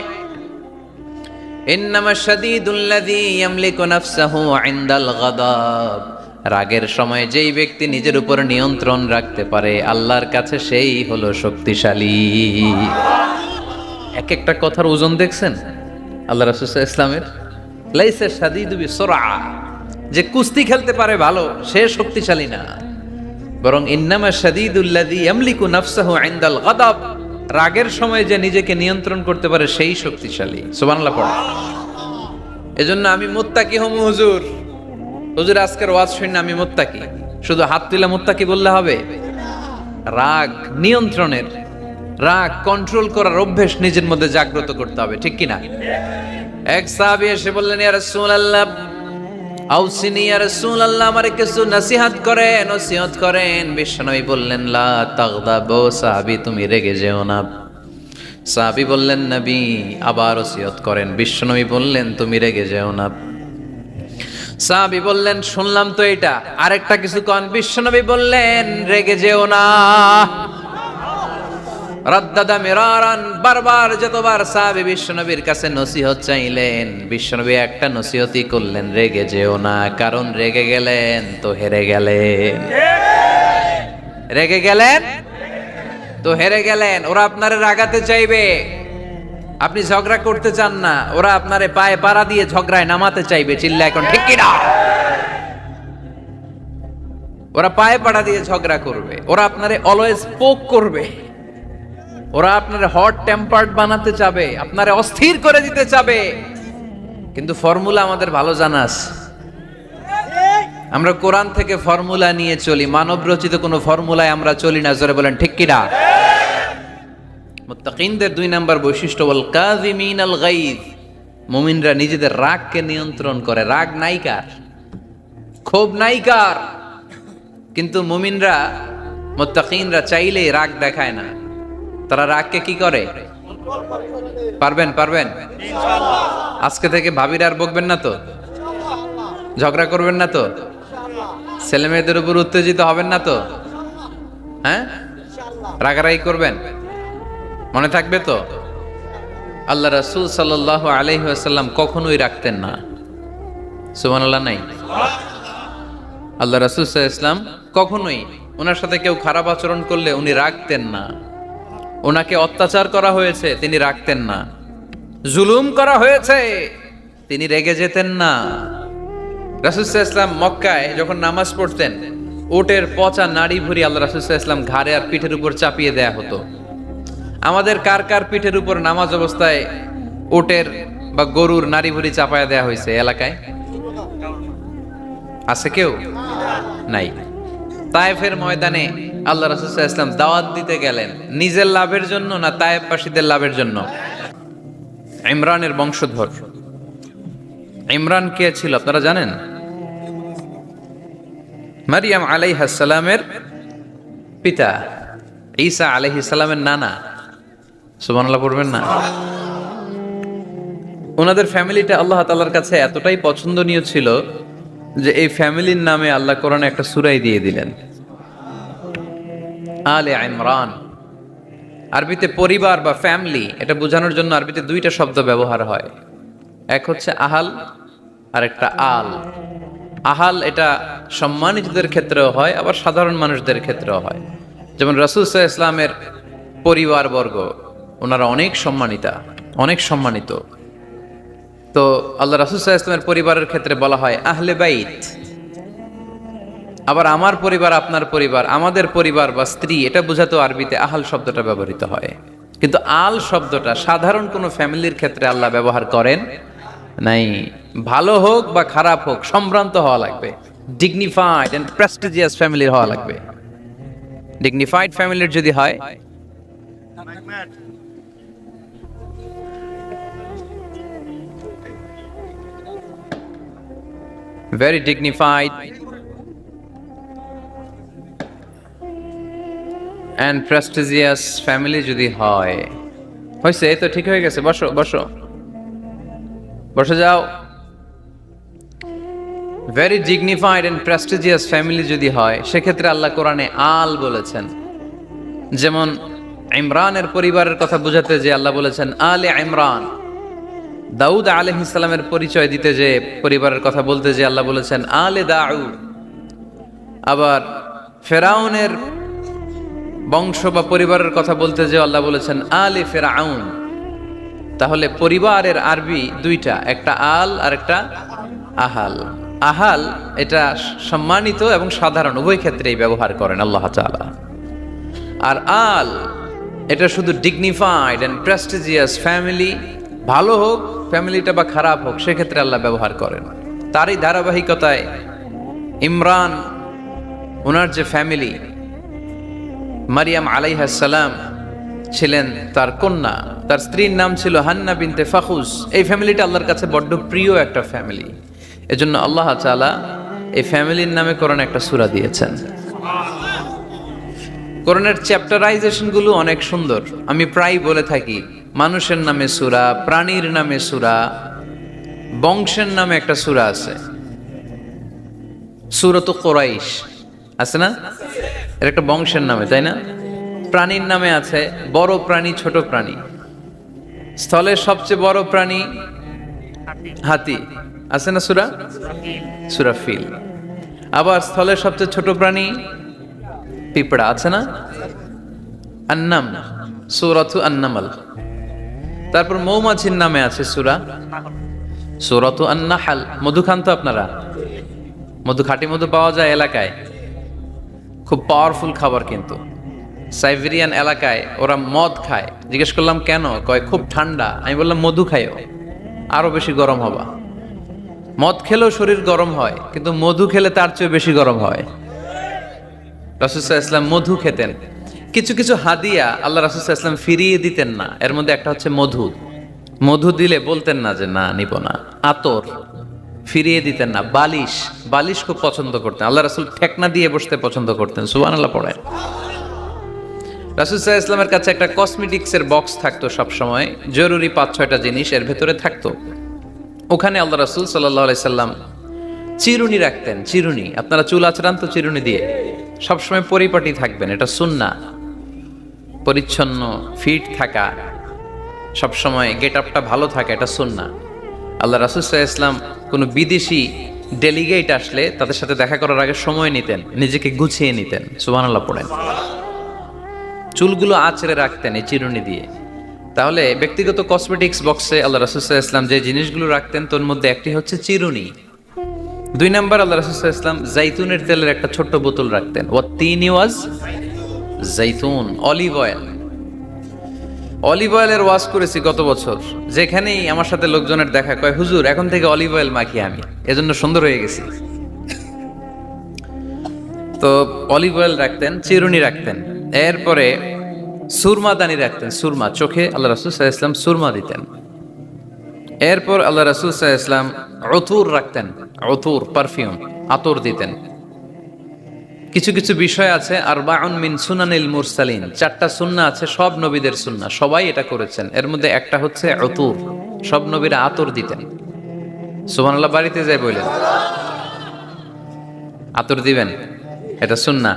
ইন্নামা শাদীদুল্লাযী ইয়ামলিকু নাফসাহু ইনদাল গাদাব, রাগের সময় যেই ব্যক্তি নিজের উপর নিয়ন্ত্রণ রাখতে পারে আল্লাহর কাছে সেই হলো শক্তিশালী। এক একটা কথার ওজন দেখছেন আল্লাহ রাসূল সাল্লাল্লাহু আলাইহি ওয়াসাল্লামের। লাইসা শাদীদু বিসরাআহ, যে কুস্তি খেলতে পারে ভালো সে শক্তিশালী না, বরং ইন্নামা শাদীদুল্লাযী ইয়ামলিকু নাফসাহু ইনদাল গাদাব, রাগের সময় যে নিজেকে নিয়ন্ত্রণ করতে পারে সেই শক্তিশালী। সুবহানাল্লাহ পড়ে। এজন্য আমি মুত্তাকি হমু হুজুর। হুজুর আজকের ওয়াজ শুনে আমি মুত্তাকি, শুধু হাত তুলে মুত্তাকি বললে হবে? রাগ নিয়ন্ত্রণের, রাগ কন্ট্রোল করার অভ্যেস নিজের মধ্যে জাগ্রত করতে হবে, ঠিক কিনা? এক সাহাবী এসে বললেন, ইয়া রাসূলুল্লাহ আউসিনি ইয়া রাসূলুল্লাহ, আমারে কিছু নসিহত করেন। বিশ্বনবী বললেন লা তাগদাবু, সাহাবী তুমি রেগে যেও না। সাহাবী বললেন নবী আবার ওসিয়ত করেন। বিশ্বনবী বললেন তুমি রেগে যেও না। সাহাবী বললেন শুনলাম তো এটা, আরেকটা কিছু কোন। বিশ্বনবী বললেন রেগে যেও না। রাদ্দাদা মিরারান, বারবার যতবার সাহাবী বিশ্বনবীর কাছে নসিহত চাইলেন, বিশ্বনবী একটা নসিহতই করলেন, রেগে যেও না, কারণ রেগে গেলেন তো হেরে গেলেন। রেগে গেলেন তো হেরে গেলেন। ওরা আপনারে রাগাতে চাইবে, আপনি ঝগড়া করতে চান না, ওরা আপনারে পায়ে পাড়া দিয়ে ঝগড়ায় নামাতে চাইবে। চিল্লা এখন ঠিক কিনা? ওরা পায়ে পাড়া দিয়ে ঝগড়া করবে, ওরা আপনারে অলওয়েজ পোক করবে, ওরা আপনার হট টেম্পার্ড বানাতে চাবে, আপনারে অস্থির করে দিতে চাবে। কিন্তু ফর্মুলা আমাদের ভালো জানা আছে। আমরা কোরআন থেকে ফর্মুলা নিয়ে চলি, মানব রচিত কোনো ফর্মুলায় আমরা চলি না। জোরে বলেন ঠিক কিনা? মুত্তাকিনদের 2 নাম্বার বৈশিষ্ট্য ওয়াল কাযিমিনাল গায়জ, মুমিনরা নিজেদের রাগকে নিয়ন্ত্রণ করে। রাগ নাইকার, ক্ষোভ নাইকার, কিন্তু মুমিনরা মুত্তাকিনরা চাইলেই রাগ দেখায় না। তারা রাগকে কি করে? পারবেন ইনশাআল্লাহ। আজকে থেকে ভাবির আর বকবেন না তো, ঝগড়া করবেন না তো, ছেলে মেয়েদের উপর উত্তেজিত হবেন না তো, হ্যাঁ? রাগারাগি করবেন, মনে থাকবে তো? আল্লাহ রাসূল সাল্লাল্লাহু আলাইহি ওয়াসাল্লাম কখনোই রাখতেন না। সুবহানাল্লাহ নাই? আল্লাহ রাসূল সাল্লাল্লাহু আলাইহি ওয়াসাল্লাম কখনোই, ওনার সাথে কেউ খারাপ আচরণ করলে উনি রাখতেন না। ওনাকে অত্যাচার করা হয়েছে তিনি রাখতেন না, জুলুম করা হয়েছে তিনি রেগে যেতেন না। রাসূল সাল্লাল্লাহু আলাইহি ওয়াসাল্লাম মক্কায় যখন নামাজ পড়তেন, উটের পচা নাড়ি ভুঁড়ি আল্লাহ রাসূল সাল্লাল্লাহু আলাইহি ওয়াসাল্লাম ঘাড়ে আর পিঠের উপর চাপিয়ে দেয়া হতো। আমাদের কার কার পিঠের উপর নামাজ অবস্থায় উটের বা গরুর নাড়ি ভুঁড়ি চাপায়া দেয়া হয়েছে এলাকায়? আছে কেউ? নাই। তায়েফের ময়দানে আল্লাহ রাসূল সাল্লাল্লাহু আলাইহি ওয়াসাল্লাম দাওয়াত দিতে গেলেন, নিজের লাভের জন্য না তায়েফবাসীদের লাভের জন্য? ইমরানের বংশধর। ইমরান কে ছিল আপনারা জানেন? মারিয়াম আলাইহিস সালামের পিতা, ঈসা আলাইহিস সালামের নানা। সুবহানাল্লাহ পড়বেন না? ওনাদের ফ্যামিলিটা আল্লাহ তাআলার কাছে এতটাই পছন্দনীয় ছিল যে এই ফ্যামিলির নামে আল্লাহ কোরআনে একটা সূরাই দিয়ে দিলেন, আলে ইমরান। আরবিতে পরিবার বা ফ্যামিলি এটা বোঝানোর জন্য আরবিতে দুইটা শব্দ ব্যবহার হয়, এক হচ্ছে আহাল আর একটা আল। আহাল এটা সম্মানিতদের ক্ষেত্রেও হয়, আবার সাধারণ মানুষদের ক্ষেত্রেও হয়। যেমন রাসূল সাল্লাল্লাহু আলাইহি ওয়াসাল্লামের পরিবারবর্গ ওনারা অনেক সম্মানিতা, অনেক সম্মানিত। তো আল্লাহ রাসূল সাল্লাল্লাহু আলাইহি ওয়াসাল্লামের পরিবারের ক্ষেত্রে বলা হয় আহলে বাইত। আবার আমার পরিবার, আপনার পরিবার, আমাদের পরিবার বা স্ত্রী, এটা বোঝাতেও আরবিতে আহাল শব্দটা ব্যবহৃত হয়। কিন্তু আল শব্দটা সাধারণ কোনো ফ্যামিলির ক্ষেত্রে আল্লাহ ব্যবহার করেন নাই। ভালো হোক বা খারাপ হোক, সম্ভ্রান্ত হওয়া লাগবে, ডিগনিফাইড এন্ড প্রেস্টিজিয়াস ফ্যামিলির হওয়া লাগবে। ডিগনিফাইড ফ্যামিলির যদি হয়, very dignified and prestigious family যদি হয়, হয়েছে এই তো ঠিক হয়ে গেছে, বসো বসো বসে যাও। very dignified and prestigious family যদি হয়, সেক্ষেত্রে আল্লাহ কোরআনে আল বলেছেন। যেমন ইমরানের পরিবারের কথা বোঝাতে যে আল্লাহ বলেছেন আলে ইমরান। দাউদ আলাইহিস সালামের পরিচয় দিতে যে পরিবারের কথা বলতে যে আল্লাহ বলেছেন আলে দাউদ। আবার ফেরাউনের বংশ বা পরিবারের কথা বলতে যে আল্লাহ বলেছেন আলে ফেরাউন। তাহলে পরিবারের আরবি দুইটা, একটা আল আর একটা আহাল। আহাল এটা সম্মানিত এবং সাধারণ উভয় ক্ষেত্রেই ব্যবহার করেন আল্লাহ তাআলা। আর আল এটা শুধু ডিগনিফাইড এন্ড প্রেস্টিজিয়াস ফ্যামিলি, ভালো হোক ফ্যামিলিটা বা খারাপ হোক, সেক্ষেত্রে আল্লাহ ব্যবহার করেন। তারই ধারাবাহিকতায় ইমরান ওনার যে ফ্যামিলি, মারিয়াম আলাইহিস সালাম ছিলেন তার কন্যা, তার স্ত্রীর নাম ছিল হান্না বিনতে ফাখুস। এই ফ্যামিলিটা আল্লাহর কাছে বড্ড প্রিয় একটা ফ্যামিলি। এজন্য আল্লাহ তাআলা এই ফ্যামিলির নামে কোরআনে একটা সূরা দিয়েছেন। কোরআনের চ্যাপ্টারাইজেশন গুলো অনেক সুন্দর। আমি প্রায় বলে থাকি মানুষের নামে সূরা, প্রাণীর নামে সূরা, বংশের নামে একটা সূরা আছে, সূরাতুল কুরাইশ আছে না? এর একটা বংশের নামে, তাই না? প্রাণীর নামে আছে বড় প্রাণী, ছোট প্রাণী। স্থলের সবচেয়ে বড় প্রাণী হাতি, আছে না সূরা? সূরা ফিল। আবার স্থলের সবচেয়ে ছোট প্রাণী পিঁপড়া, আছে না? আন্নাম, সূরাতু আন-নামল। তারপর মৌমাছির নামে আছে সূরা, সূরাতু আন-নাহল। মধু খান তো আপনারা? মধু, খাঁটি মধু পাওয়া যায় এলাকায়, খুব পাওয়ারফুল খাবার। কিন্তু সাইবেরিয়ান এলাকায় ওরা মদ খায়। জিজ্ঞেস করলাম কেন? কয় খুব ঠান্ডা। আমি বললাম মধু খাইও, আরো বেশি গরম হবা। মদ খেলেও শরীর গরম হয়, কিন্তু মধু খেলে তার চেয়ে বেশি গরম হয়। রাসূল সাল্লাল্লাহু আলাইহি ওয়াসাল্লাম মধু খেতেন। কিছু কিছু হাদিয়া আল্লাহ রাসূল সাল্লাল্লাহু আলাইহি ওয়াসাল্লাম ফিরিয়ে দিতেন না। এর মধ্যে একটা হচ্ছে মধু। মধু দিলে বলতেন না যে না নিব না। আতর ফিরিয়ে দিতেন না। বালিশ, বালিশ খুব পছন্দ করতেন। আল্লাহ রাসূল ঠেকনা দিয়ে বসতে পছন্দ করতেন। সুবহানাল্লাহ পড়েন। রাসূল সাল্লাল্লাহু আলাইহি ওয়াসাল্লামের কাছে একটা কসমেটিক্সের বক্স থাকতো সব সময়, জরুরি 5-6টা জিনিস এর ভেতরে থাকতো। ওখানে আল্লাহ রাসূল সাল্লাল্লাহু আলাইহি সাল্লাম চিরুনি রাখতেন। চিরুনি, আপনারা চুল আঁচড়ান তো চিরুনি দিয়ে, সবসময় পরিপাটি থাকবেন, এটা সুন্নাহ। পরিচ্ছন্ন, ফিট থাকা, সবসময় গেট আপটা ভালো থাকা, এটা সুন্নাহ। আল্লাহ রাসূল সাল্লাল্লাহু আলাইহি ওয়াসাল্লাম কোনো বিদেশি ডেলিগেট আসলে তাদের সাথে দেখা করার আগে সময় নিতেন, নিজেকে গুছিয়ে নিতেন। সুবহানাল্লাহ পড়েন। চুলগুলো আঁচড়ে রাখতেন এই চিরুনি দিয়ে। তাহলে ব্যক্তিগত কসমেটিক্স বক্সে আল্লাহ রাসূল সাল্লাল্লাহু আলাইহি ওয়াসাল্লাম যে জিনিসগুলো রাখতেন তার মধ্যে একটি হচ্ছে চিরুনি। 2 নাম্বার, আল্লাহ রাসূল সাল্লাল্লাহু আলাইহি ওয়াসাল্লাম জাইতুনের তেলের একটা ছোট্ট বোতল রাখতেন। ওয়াত-তিনি ওয়াজ জাইতুন, অলিভ অয়েল। অলিভ অয়েলের ওয়াজ করেছি গত বছর। যেখানেই আমার সাথে লোকজনের দেখা, কয় হুজুর এখন থেকে অলিভ অয়েল মাখি আমি, এজন্য সুন্দর হয়ে গেছি। তো অলিভ অয়েল রাখতেন, চিরুনি রাখতেন, এরপরে সুরমা দানি রাখতেন, সুরমা চোখে আল্লাহ রাসূল সাল্লাল্লাহু আলাইহি ওয়াসাল্লাম সুরমা দিতেন। এরপর আল্লাহ রাসূল সাল্লাল্লাহু আলাইহি ওয়াসাল্লাম উতুর রাখতেন, উতুর পারফিউম, আতর দিতেন। কিছু কিছু বিষয় আছে আরবাউন মিন সুনানিল মুরসালিন, 4টা সুন্নাহ আছে সব নবীদের সুন্নাহ, সবাই এটা করেছেন। এর মধ্যে একটা হচ্ছে উতুর, সব নবীরা আতর দিতেন। সুবহানাল্লাহ, বাড়িতে যাই বললেন আতর দিবেন, এটা সুন্নাহ।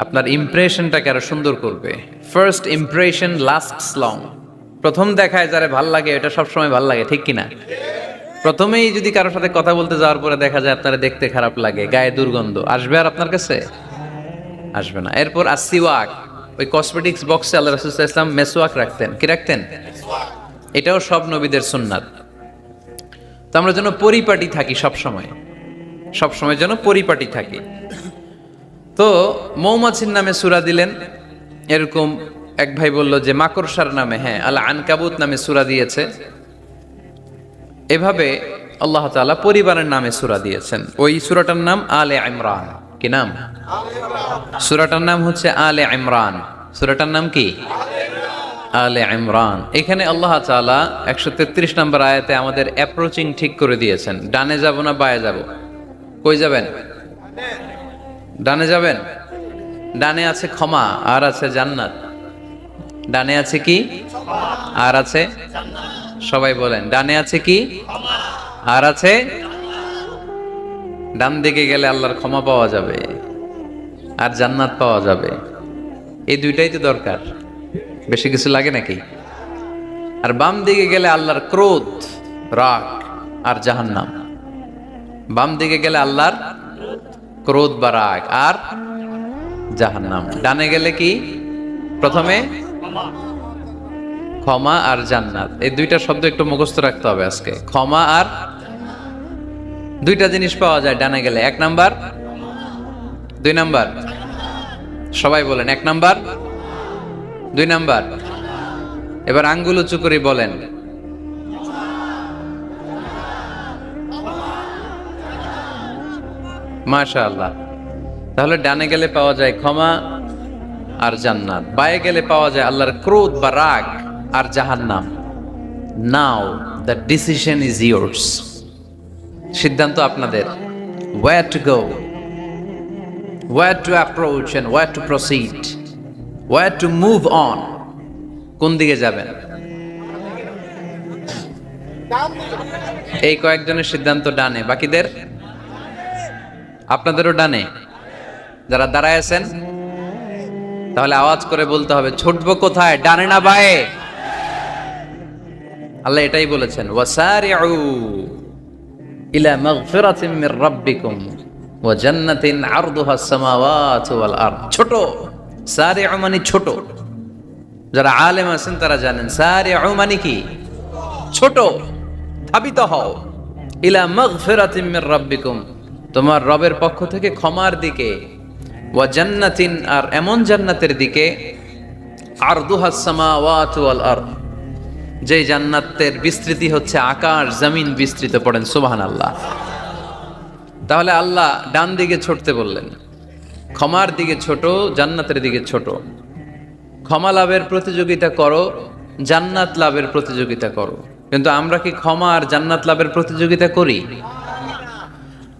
আপনার ইমপ্রেশনটাকে আরো সুন্দর করবে। First impression lasts long. প্রথম দেখায় যারা ভাল লাগে এটা সবসময় ভাল লাগে, ঠিক কিনা? প্রথমেই যদি কারোর সাথে কথা বলতে যাওয়ার পরে দেখা যায় আপনারা দেখতে খারাপ লাগে, গায়ে দুর্গন্ধ, আসবে আর আপনার কাছে? আসবে না। এরপর আসিওয়াক, ওই কসমেটিক্স বক্সে আল্লাহ রাসূল সাল্লাল্লাহু আলাইহি ওয়াসাল্লাম মেসওয়াক রাখতেন। কি রাখতেন? এটাও সব নবীদের সুন্নাত। তো আমরা যেন পরিপাটি থাকি সবসময়, সবসময় যেন পরিপাটি থাকি। তো মৌমাছির নামে সূরা দিলেন, এরকম এক ভাই বলল যে মাকড়সার নামে, হ্যাঁ, আল আনকাবুত নামে সূরা দিয়েছে। এভাবে আল্লাহ তাআলা পরিবারের নামে সূরা দিয়েছেন। ওই সূরাটার নাম আলে ইমরান। কি নাম? সূরাটার নাম হচ্ছে আলে ইমরান। সূরাটার নাম কি? আলে ইমরান। এখানে আল্লাহ তাআলা 133 নম্বর আয়াতে আমাদের অ্যাপ্রোচিং ঠিক করে দিয়েছেন। ডানে যাব না বায়ে যাব? কই যাবেন? ডানে যাবেন। ডানে আছে ক্ষমা আর আছে জান্নাত। ডানে আছে কি? আর আছে জান্নাত। সবাই বলেন, ডানে আছে কি? আর আছে। ডান দিকে গেলে আল্লাহর ক্ষমা পাওয়া যাবে আর জান্নাত পাওয়া যাবে। এই দুইটাই তো দরকার, বেশি কিছু লাগে নাকি? আর বাম দিকে গেলে আল্লাহর ক্রোধ, রাগ আর জাহান্নাম। বাম দিকে গেলে আল্লাহর ক্রোধ বা রাগ আর জাহান্নাম। ডানে গেলে কি? প্রথমে ক্ষমা আর জান্নাত। এই দুইটা শব্দ একটু মুখস্থ রাখতে হবে আজকে। ক্ষমা আর, দুইটা জিনিস পাওয়া যায় ডানে গেলে। 1 নাম্বার, 2 নাম্বার। সবাই বলেন 1 নাম্বার, 2 নাম্বার। এবার আঙ্গুল উঁচু করে বলেন মাশাআল্লাহ। তাহলে ডানে গেলে পাওয়া যায় ক্ষমা আর জান্নাত, বায়ে গেলে পাওয়া যায় আল্লাহর ক্রোধ বা রাগ আর জাহান্নাম। Now the decision is yours. সিদ্ধান্ত আপনাদের। Where to go, where to approach and where to proceed, where to move on. কোন দিকে যাবেন? এই কয়েকজনের সিদ্ধান্ত ডানে, বাকিদের? আপনাদেরও ডানে। যারা দাঁড়ায় আছেন তাহলে আওয়াজ করে বলতে হবে, ছুটবো কোথায়, ডানে না বায়ে? আল্লাহ এটাই বলেছেন, ওয়াসারিউ ইলা মাগফিরাতিন মির রাব্বিকুম ওয়া জান্নাতিন আরদুহাস সামাওয়াতু ওয়াল আরদ। ছোট, সারিউ মানে ছোট। যারা আলেম আছেন তারা জানেন সারিউ মানে কি? ছোট। ধাবিত হও ইলা মাগফিরাতিন মির রাব্বিকুম, তোমার রবের পক্ষ থেকে ক্ষমার দিকে, ওয়া জান্নাতিন আর এমন জান্নাতের দিকে, আরদুহাস সামাওয়াতু ওয়াল আরদ, যে জান্নাতের বিস্তৃতি হচ্ছে আকাশ জমিন বিস্তৃত। পড়েন সুবহানাল্লাহ। তাহলে আল্লাহ ডান দিকে ছুটতে বললেন, ক্ষমার দিকে ছোট, জান্নাতের দিকে ছোট। ক্ষমা লাভের প্রতিযোগিতা করো, জান্নাত লাভের প্রতিযোগিতা করো। কিন্তু আমরা কি ক্ষমা আর জান্নাত লাভের প্রতিযোগিতা করি?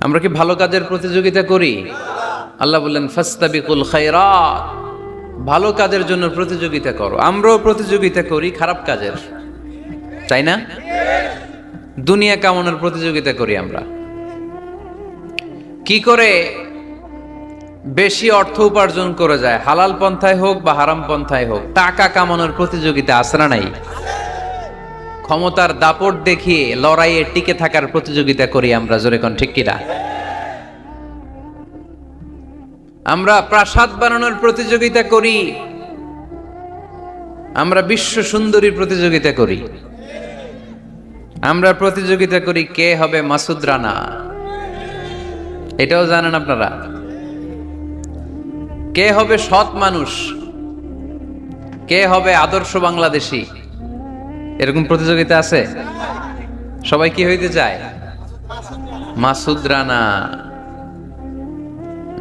আমরা কি ভালো কাজের প্রতিযোগিতা করি? আল্লাহ বললেন ফাস্তাবিকুল খায়রাত, ভালো কাজের জন্য প্রতিযোগিতা করো। আমরাও প্রতিযোগিতা করি খারাপ কাজের, তাই না? দুনিয়া কামানোর প্রতিযোগিতা করি আমরা। কি করে বেশি অর্থ উপার্জন করে যায়, হালাল পন্থায় হোক বা হারাম পন্থায় হোক, টাকা কামানোর প্রতিযোগিতা আছে না নাই? ক্ষমতার দাপট দেখিয়ে লড়াইয়ে টিকে থাকার প্রতিযোগিতা করি আমরা, জোরে কোন ঠিক কিনা? আমরা প্রাসাদ বানানোর প্রতিযোগিতা করি, আমরা বিশ্ব সুন্দরীর প্রতিযোগিতা করি। আমরা প্রতিযোগিতা করি কে হবে মাসুদ রানা, এটাও জানেন আপনারা? কে হবে সৎ মানুষ, কে হবে আদর্শ বাংলাদেশী, এরকম প্রতিযোগিতা আছে। সবাই কি হইতে চায়? মাসুদ রানা।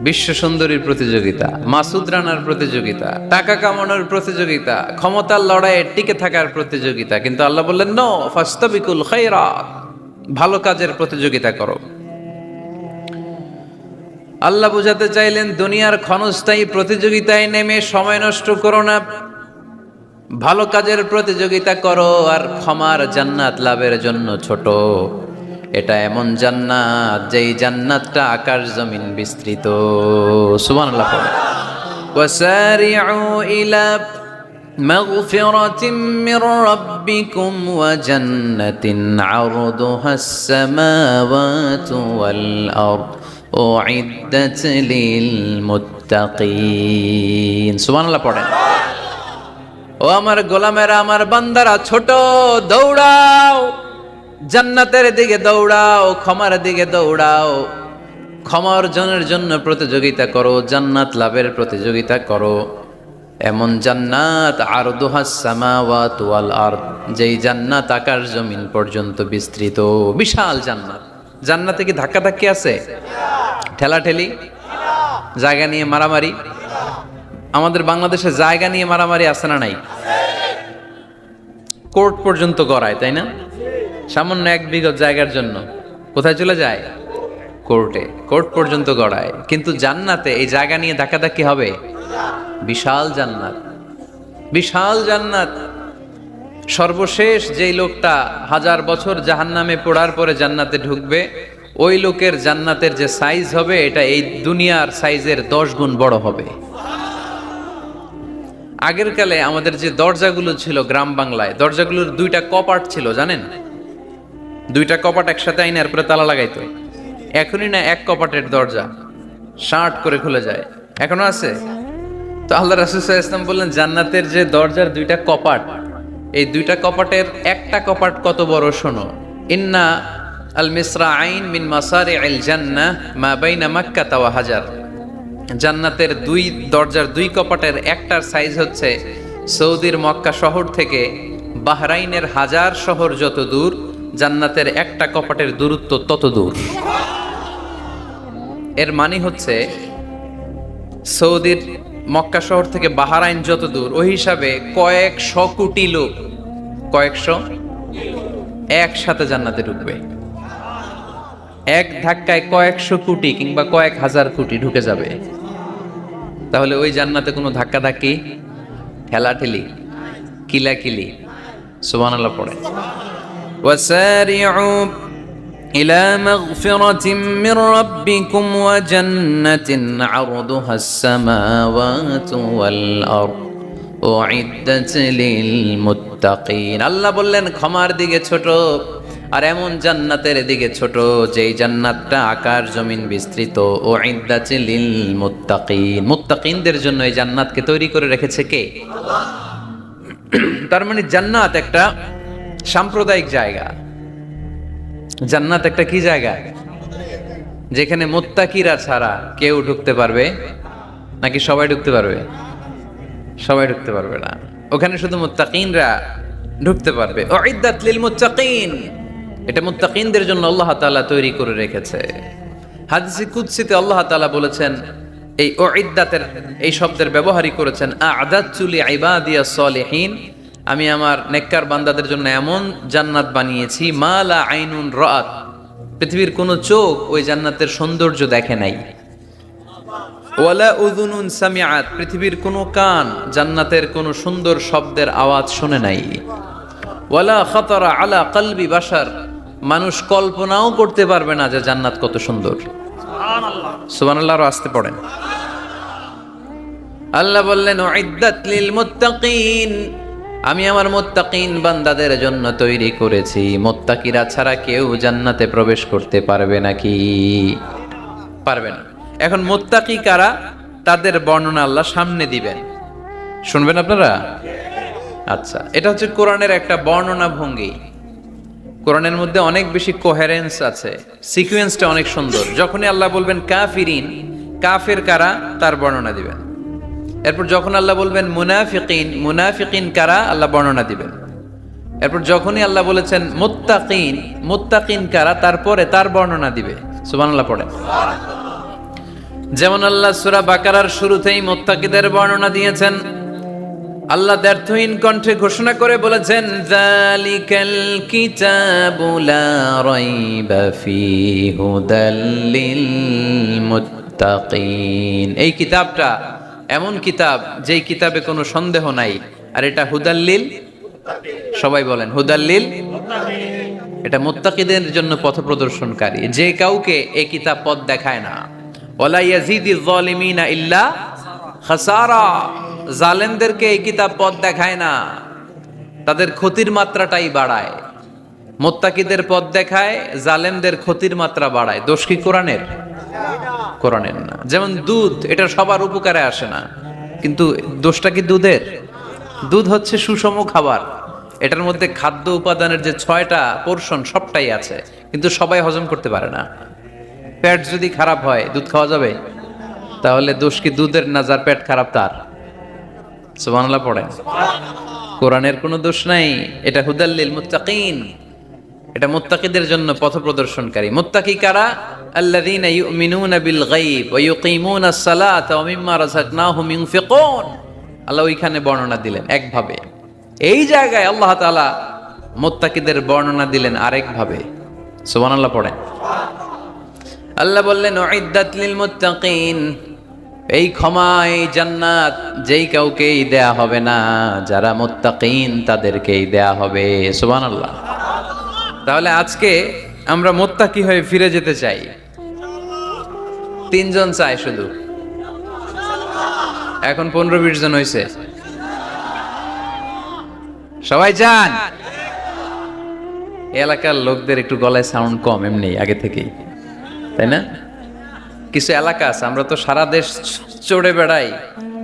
বিশ্ব সুন্দরীর প্রতিযোগিতা, মাসুদ রানার প্রতিযোগিতা, টাকা কামানোর প্রতিযোগিতা, ক্ষমতার লড়াইয়ে টিকে থাকার প্রতিযোগিতা। কিন্তু আল্লাহ বললেন নো ফাস্তাবিকুল খায়রাত, ভালো কাজের প্রতিযোগিতা করো। আল্লাহ বুঝাতে চাইলেন দুনিয়ার ক্ষণস্থায়ী প্রতিযোগিতায় নেমে সময় নষ্ট করো না, ভালো কাজের প্রতিযোগিতা করো। আর ক্ষমার জান্নাত লাভের জন্য ছোট, এটা এমন জান্নাত যেই জান্নাতটা আকাশ জমিন বিস্তৃত। সুবহানাল্লাহ। ওয়াসারিউ ইলা মাগফিরাতিম মির রাব্বিকুম ওয়া জান্নাতিন আরদুহাস সামাওয়াতু ওয়াল আরদ উইদ্দাত লিল মুত্তাকিন। সুবহানাল্লাহ পড়েন। ও আমার গোলামেরা, আমার বান্দারা, ছোট দৌড়াও, জান্নাতের দিকে দৌড়াও, ক্ষমার দিকে দৌড়াও। ক্ষমা অর্জনের জন্য প্রতিযোগিতা করো, জান্নাত লাভের প্রতিযোগিতা করো। এমন জান্নাত আরদুহাস সামাওয়াতু ওয়াল আরদ, যেই জান্নাত আকাশ জমিন পর্যন্ত বিস্তৃত, বিশাল জান্নাত। জান্নাতে কি ধাক্কাধাক্কি আছে? ঠেলাঠেলি, জায়গা নিয়ে মারামারি? আমাদের বাংলাদেশে জায়গা নিয়ে মারামারি আছে না নাই? কোর্ট পর্যন্ত গড়ায়, তাই না? সামান্য 1 বিঘা জায়গার জন্য কোথায় চলে যায়? কোর্টে। কোর্ট পর্যন্ত গড়ায়। কিন্তু জান্নাতে এই জায়গা নিয়ে ধাক্কাধাক্কি হবে? বিশাল জান্নাত, বিশাল জান্নাত। সর্বশেষ যেই লোকটা 1000 বছর জাহান্নামে পড়ার পরে জান্নাতে ঢুকবে, ওই লোকের জান্নাতের যে সাইজ হবে এটা এই দুনিয়ার সাইজের 10 গুণ বড় হবে। আগের কালে আমাদের যে দরজাগুলো ছিল গ্রাম বাংলায়, দরজাগুলোর 2টা কপাট ছিল, জানেন? 2টা কপাট একসাথে আইনে এরপরে তালা লাগাইতো। এখনই না 1 কপাটের দরজা শার্ট করে খুলে যায়, এখনো আছে। তো আল্লাহ রাসূল সাল্লাল্লাহু আলাইহি ওয়াসাল্লাম বললেন জান্নাতের যে দরজার 2টা কপাট, এই 2টা কপাটের একটা কপাট কত বড় শোনো। ইন্না আল মিসরাআইন মিন মাসারি'আল জান্নাহ মা বাইনা মাক্কাহ ওয়া হাজার। জান্নাতের 2 দরজার 2 কপাটের একটার সাইজ হচ্ছে সৌদির মক্কা শহর থেকে বাহরাইনের হাজার শহর যত দূর, জান্নাতের একটা কপাটের দূরত্ব তত দূর। এর মানে হচ্ছে সৌদির মক্কা শহর থেকে বাহরাইন যত দূর, ওই হিসাবে কয়েকশো কোটি লোক, কয়েকশো একসাথে জান্নাতে ঢুকবে। এক ধাক্কায় কয়েকশো কোটি কিংবা কয়েক হাজার কোটি ঢুকে যাবে। তাহলে ওই জান্নাতে কোনো ধাক্কা ধাক্কি, ঠেলাঠেলি, কিলাকিলি? সুবহানাল্লাহ পড়ে। ওয়াসারিউ ইলা মাগফিরাতিম মির রাব্বিকুম ওয়া জান্নাতিন আরদুহাস সামাওয়াতু ওয়াল আরদ উইদ্দাত লিল মুত্তাকিন। আল্লাহ বললেন ক্ষমার দিকে ছোট, আর এমন জান্নাতের দিকে ছোট যেই জান্নাতটা আকাশ জমিন বিস্তৃত। উইদ্দাত লিল মুত্তাকিন, মুত্তাকিনদের জন্য এই জান্নাতকে তৈরি করে রেখেছে কে? আল্লাহ। তার মানে জান্নাত একটা সাম্প্রদায়িক জায়গা। জান্নাত একটা কি জায়গা? যেখানে মুত্তাকিরা ছাড়া কেউ ঢুকতে পারবে নাকি সবাই ঢুকতে পারবে? সবাই ঢুকতে পারবে না, ওখানে শুধু মুত্তাকিনরা ঢুকতে পারবে। উইদ্দাত লিল মুত্তাকিন, এটা মুত্তাকিনদের জন্য আল্লাহ তাআলা তৈরি করে রেখেছে। হাদিসে কুদসিতে আল্লাহ তাআলা বলেছেন, এই উইদ্দাতের এই শব্দের ব্যবহারই করেছেন আ'দাতু লিইবাদিয়াস সালিহিন, আমি আমার নেককার বান্দাদের জন্য এমন জান্নাত বানিয়েছি মা লা আইনুন রাআত, পৃথিবীর কোনো চোখ ওই জান্নাতের সৌন্দর্য দেখে নাই। ওয়ালা উযুনুন সামিআত, পৃথিবীর কোনো কান জান্নাতের কোনো সুন্দর শব্দের আওয়াজ শুনে নাই। ওয়ালা খাতারা আলা কলবি বাশার, মানুষ কল্পনাও করতে পারবে না যে জান্নাত কত সুন্দর। সুবহানাল্লাহ, সুবহানাল্লাহ। আর আসতে পড়েন। আল্লাহ বললেন উইদ্দাত লিল মুত্তাকিন, আমি আমার মুত্তাকিন বান্দাদের জন্য তৈরি করেছি। মুত্তাকিরা ছাড়া কেউ জান্নাতে প্রবেশ করতে পারবে নাকি? পারবে না। এখন মুত্তাকি কারা, তাদের বর্ণনা আল্লাহ সামনে দিবেন, শুনবেন আপনারা। আচ্ছা, এটা হচ্ছে কোরআনের একটা বর্ণনা ভঙ্গি। কোরআনের মধ্যে অনেক বেশি কোহেরেন্স আছে, সিকোয়েন্সটা অনেক সুন্দর। যখনই আল্লাহ বলবেন কাফিরিন, কাফের কারা, তার বর্ণনা দিবেন। এরপর যখন আল্লাহ বলবেন মুনাফিকিন, মুনাফিকিন কারা, আল্লাহ বর্ণনা দিবেন। এরপর যখনই আল্লাহ বলেছেন মুত্তাকিন, মুত্তাকিন কারা, তারপরে তার বর্ণনা দিবে। সুবহানাল্লাহ পড়েন। যেমন আল্লাহ সূরা বাকারার শুরুতেই মুত্তাকিদের বর্ণনা দিয়েছেন। আল্লাহ দ্ব্যর্থহীন কণ্ঠে ঘোষণা করে বলেছেন যালিকাল কিতাবু লা রাইবা ফীহি হুদাল লিল মুত্তাকিন। এই কিতাবটা এমন কিতাব যেই কিতাবে কোনো সন্দেহ নাই, আর এটা হুদাল্লিল, সবাই বলেন হুদাল্লিল, এটা মুত্তাকিদের জন্য পথ প্রদর্শনকারী। যে কাউকে এই কিতাব পথ দেখায় না। ওয়ালা ইয়াজিদিজ জালিমিনা ইল্লা খাসারা, জালেমদেরকে এই কিতাব পথ দেখায় না, তাদের ক্ষতির মাত্রাটাই বাড়ায়। মুত্তাকিদের পথ দেখায়, জালেমদের ক্ষতির মাত্রা বাড়ায়। দোষ কি কোরআনের? কোরআনের না। যেমন দুধ, এটা সবার উপকারে আসে না, কিন্তু দোষটা কি দুধের? দুধ হচ্ছে সুষম খাবার, এটার মধ্যে খাদ্য উপাদানের যে 6টা পোরশন সবটাই আছে, কিন্তু সবাই হজম করতে পারে না। পেট যদি খারাপ হয় দুধ খাওয়া যাবে? তাহলে দোষ কি দুধের না যার পেট খারাপ তার? সুবহানাল্লাহ পড়েন। কোরআনের কোনো দোষ নাই, এটা হুদাল্লিল মুত্তাকিন, এটা মুত্তাকিদের জন্য পথ প্রদর্শনকারী। মুত্তাকি কারা? আল্লাযীনা ইউমিনুনা বিল গায়ব ওয়া ইউকিমুনাস সালাতা ওয়া মিম্মা রাযাকনাহুম ইউনফিকুন। আল্লাহ ওইখানে বর্ণনা দিলেন একভাবে, এই জায়গায় আল্লাহ তাআলা মুত্তাকিদের বর্ণনা দিলেন আরেকভাবে। সুবহানাল্লাহ পড়েন। আল্লাহ বললেন উইদ্দাত লিল মুত্তাকিন, এই ক্ষমা, এই জান্নাত যেই কাউকেই দেয়া হবে না, যারা মুত্তাকিন তাদেরকেই দেয়া হবে। সুবহানাল্লাহ। তাহলে আজকে আমরা মুত্তাকি হয়ে ফিরে যেতে চাই। 3 জন চাই শুধু, এখন 15-20 জন হয়েছে। সবাই যান। এলাকার লোকদের একটু গলায় সাউন্ড কম এমনি আগে থেকেই, তাই না? কিছু এলাকা আছে, আমরা তো সারা দেশ চড়ে বেড়াই।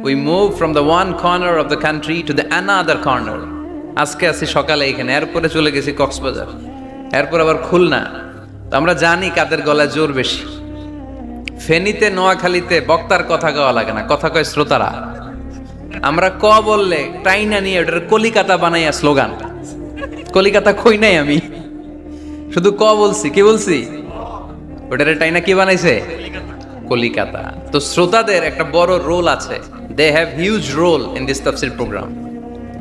We move from the one corner of the country to the another corner. আজকে আছি সকালে এখানে, এরপরে চলে গেছি কক্সবাজার, এরপর আবার খুলনা। তো আমরা জানি কাদের গলায় জোর বেশি। ফেনীতে, নোয়াখালীতে বক্তার কথা গাওয়া লাগে না, কথা কয় শ্রোতারা। আমরা ক বললে টাইনা নিয়ে ওটার কলিকাতা বানাইয়া স্লোগান। কলিকাতা কই নাই আমি, শুধু ক বলছি। কি বলছি? ওটার টাইনা কি বানাইছে? কলিকাতা। তো শ্রোতাদের একটা বড় রোল আছে। They have huge role in this তাফসীর প্রোগ্রাম।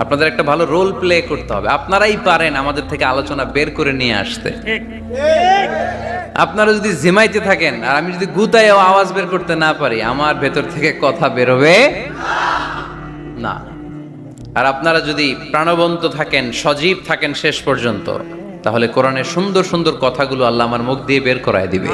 আপনাদের একটা ভালো রোল প্লে করতে হবে। আপনারাই পারেন আমাদের থেকে আলোচনা বের করে নিয়ে আসতে। আপনারা যদি জিমাইতে থাকেন আর আমি যদি গুতায় আওয়াজ বের করতে না পারি, আমার ভেতর থেকে কথা বেরোবে না। আর আপনারা যদি প্রাণবন্ত থাকেন, সজীব থাকেন শেষ পর্যন্ত, তাহলে কোরআনের সুন্দর সুন্দর কথাগুলো আল্লাহ আমার মুখ দিয়ে বের করায় দিবে।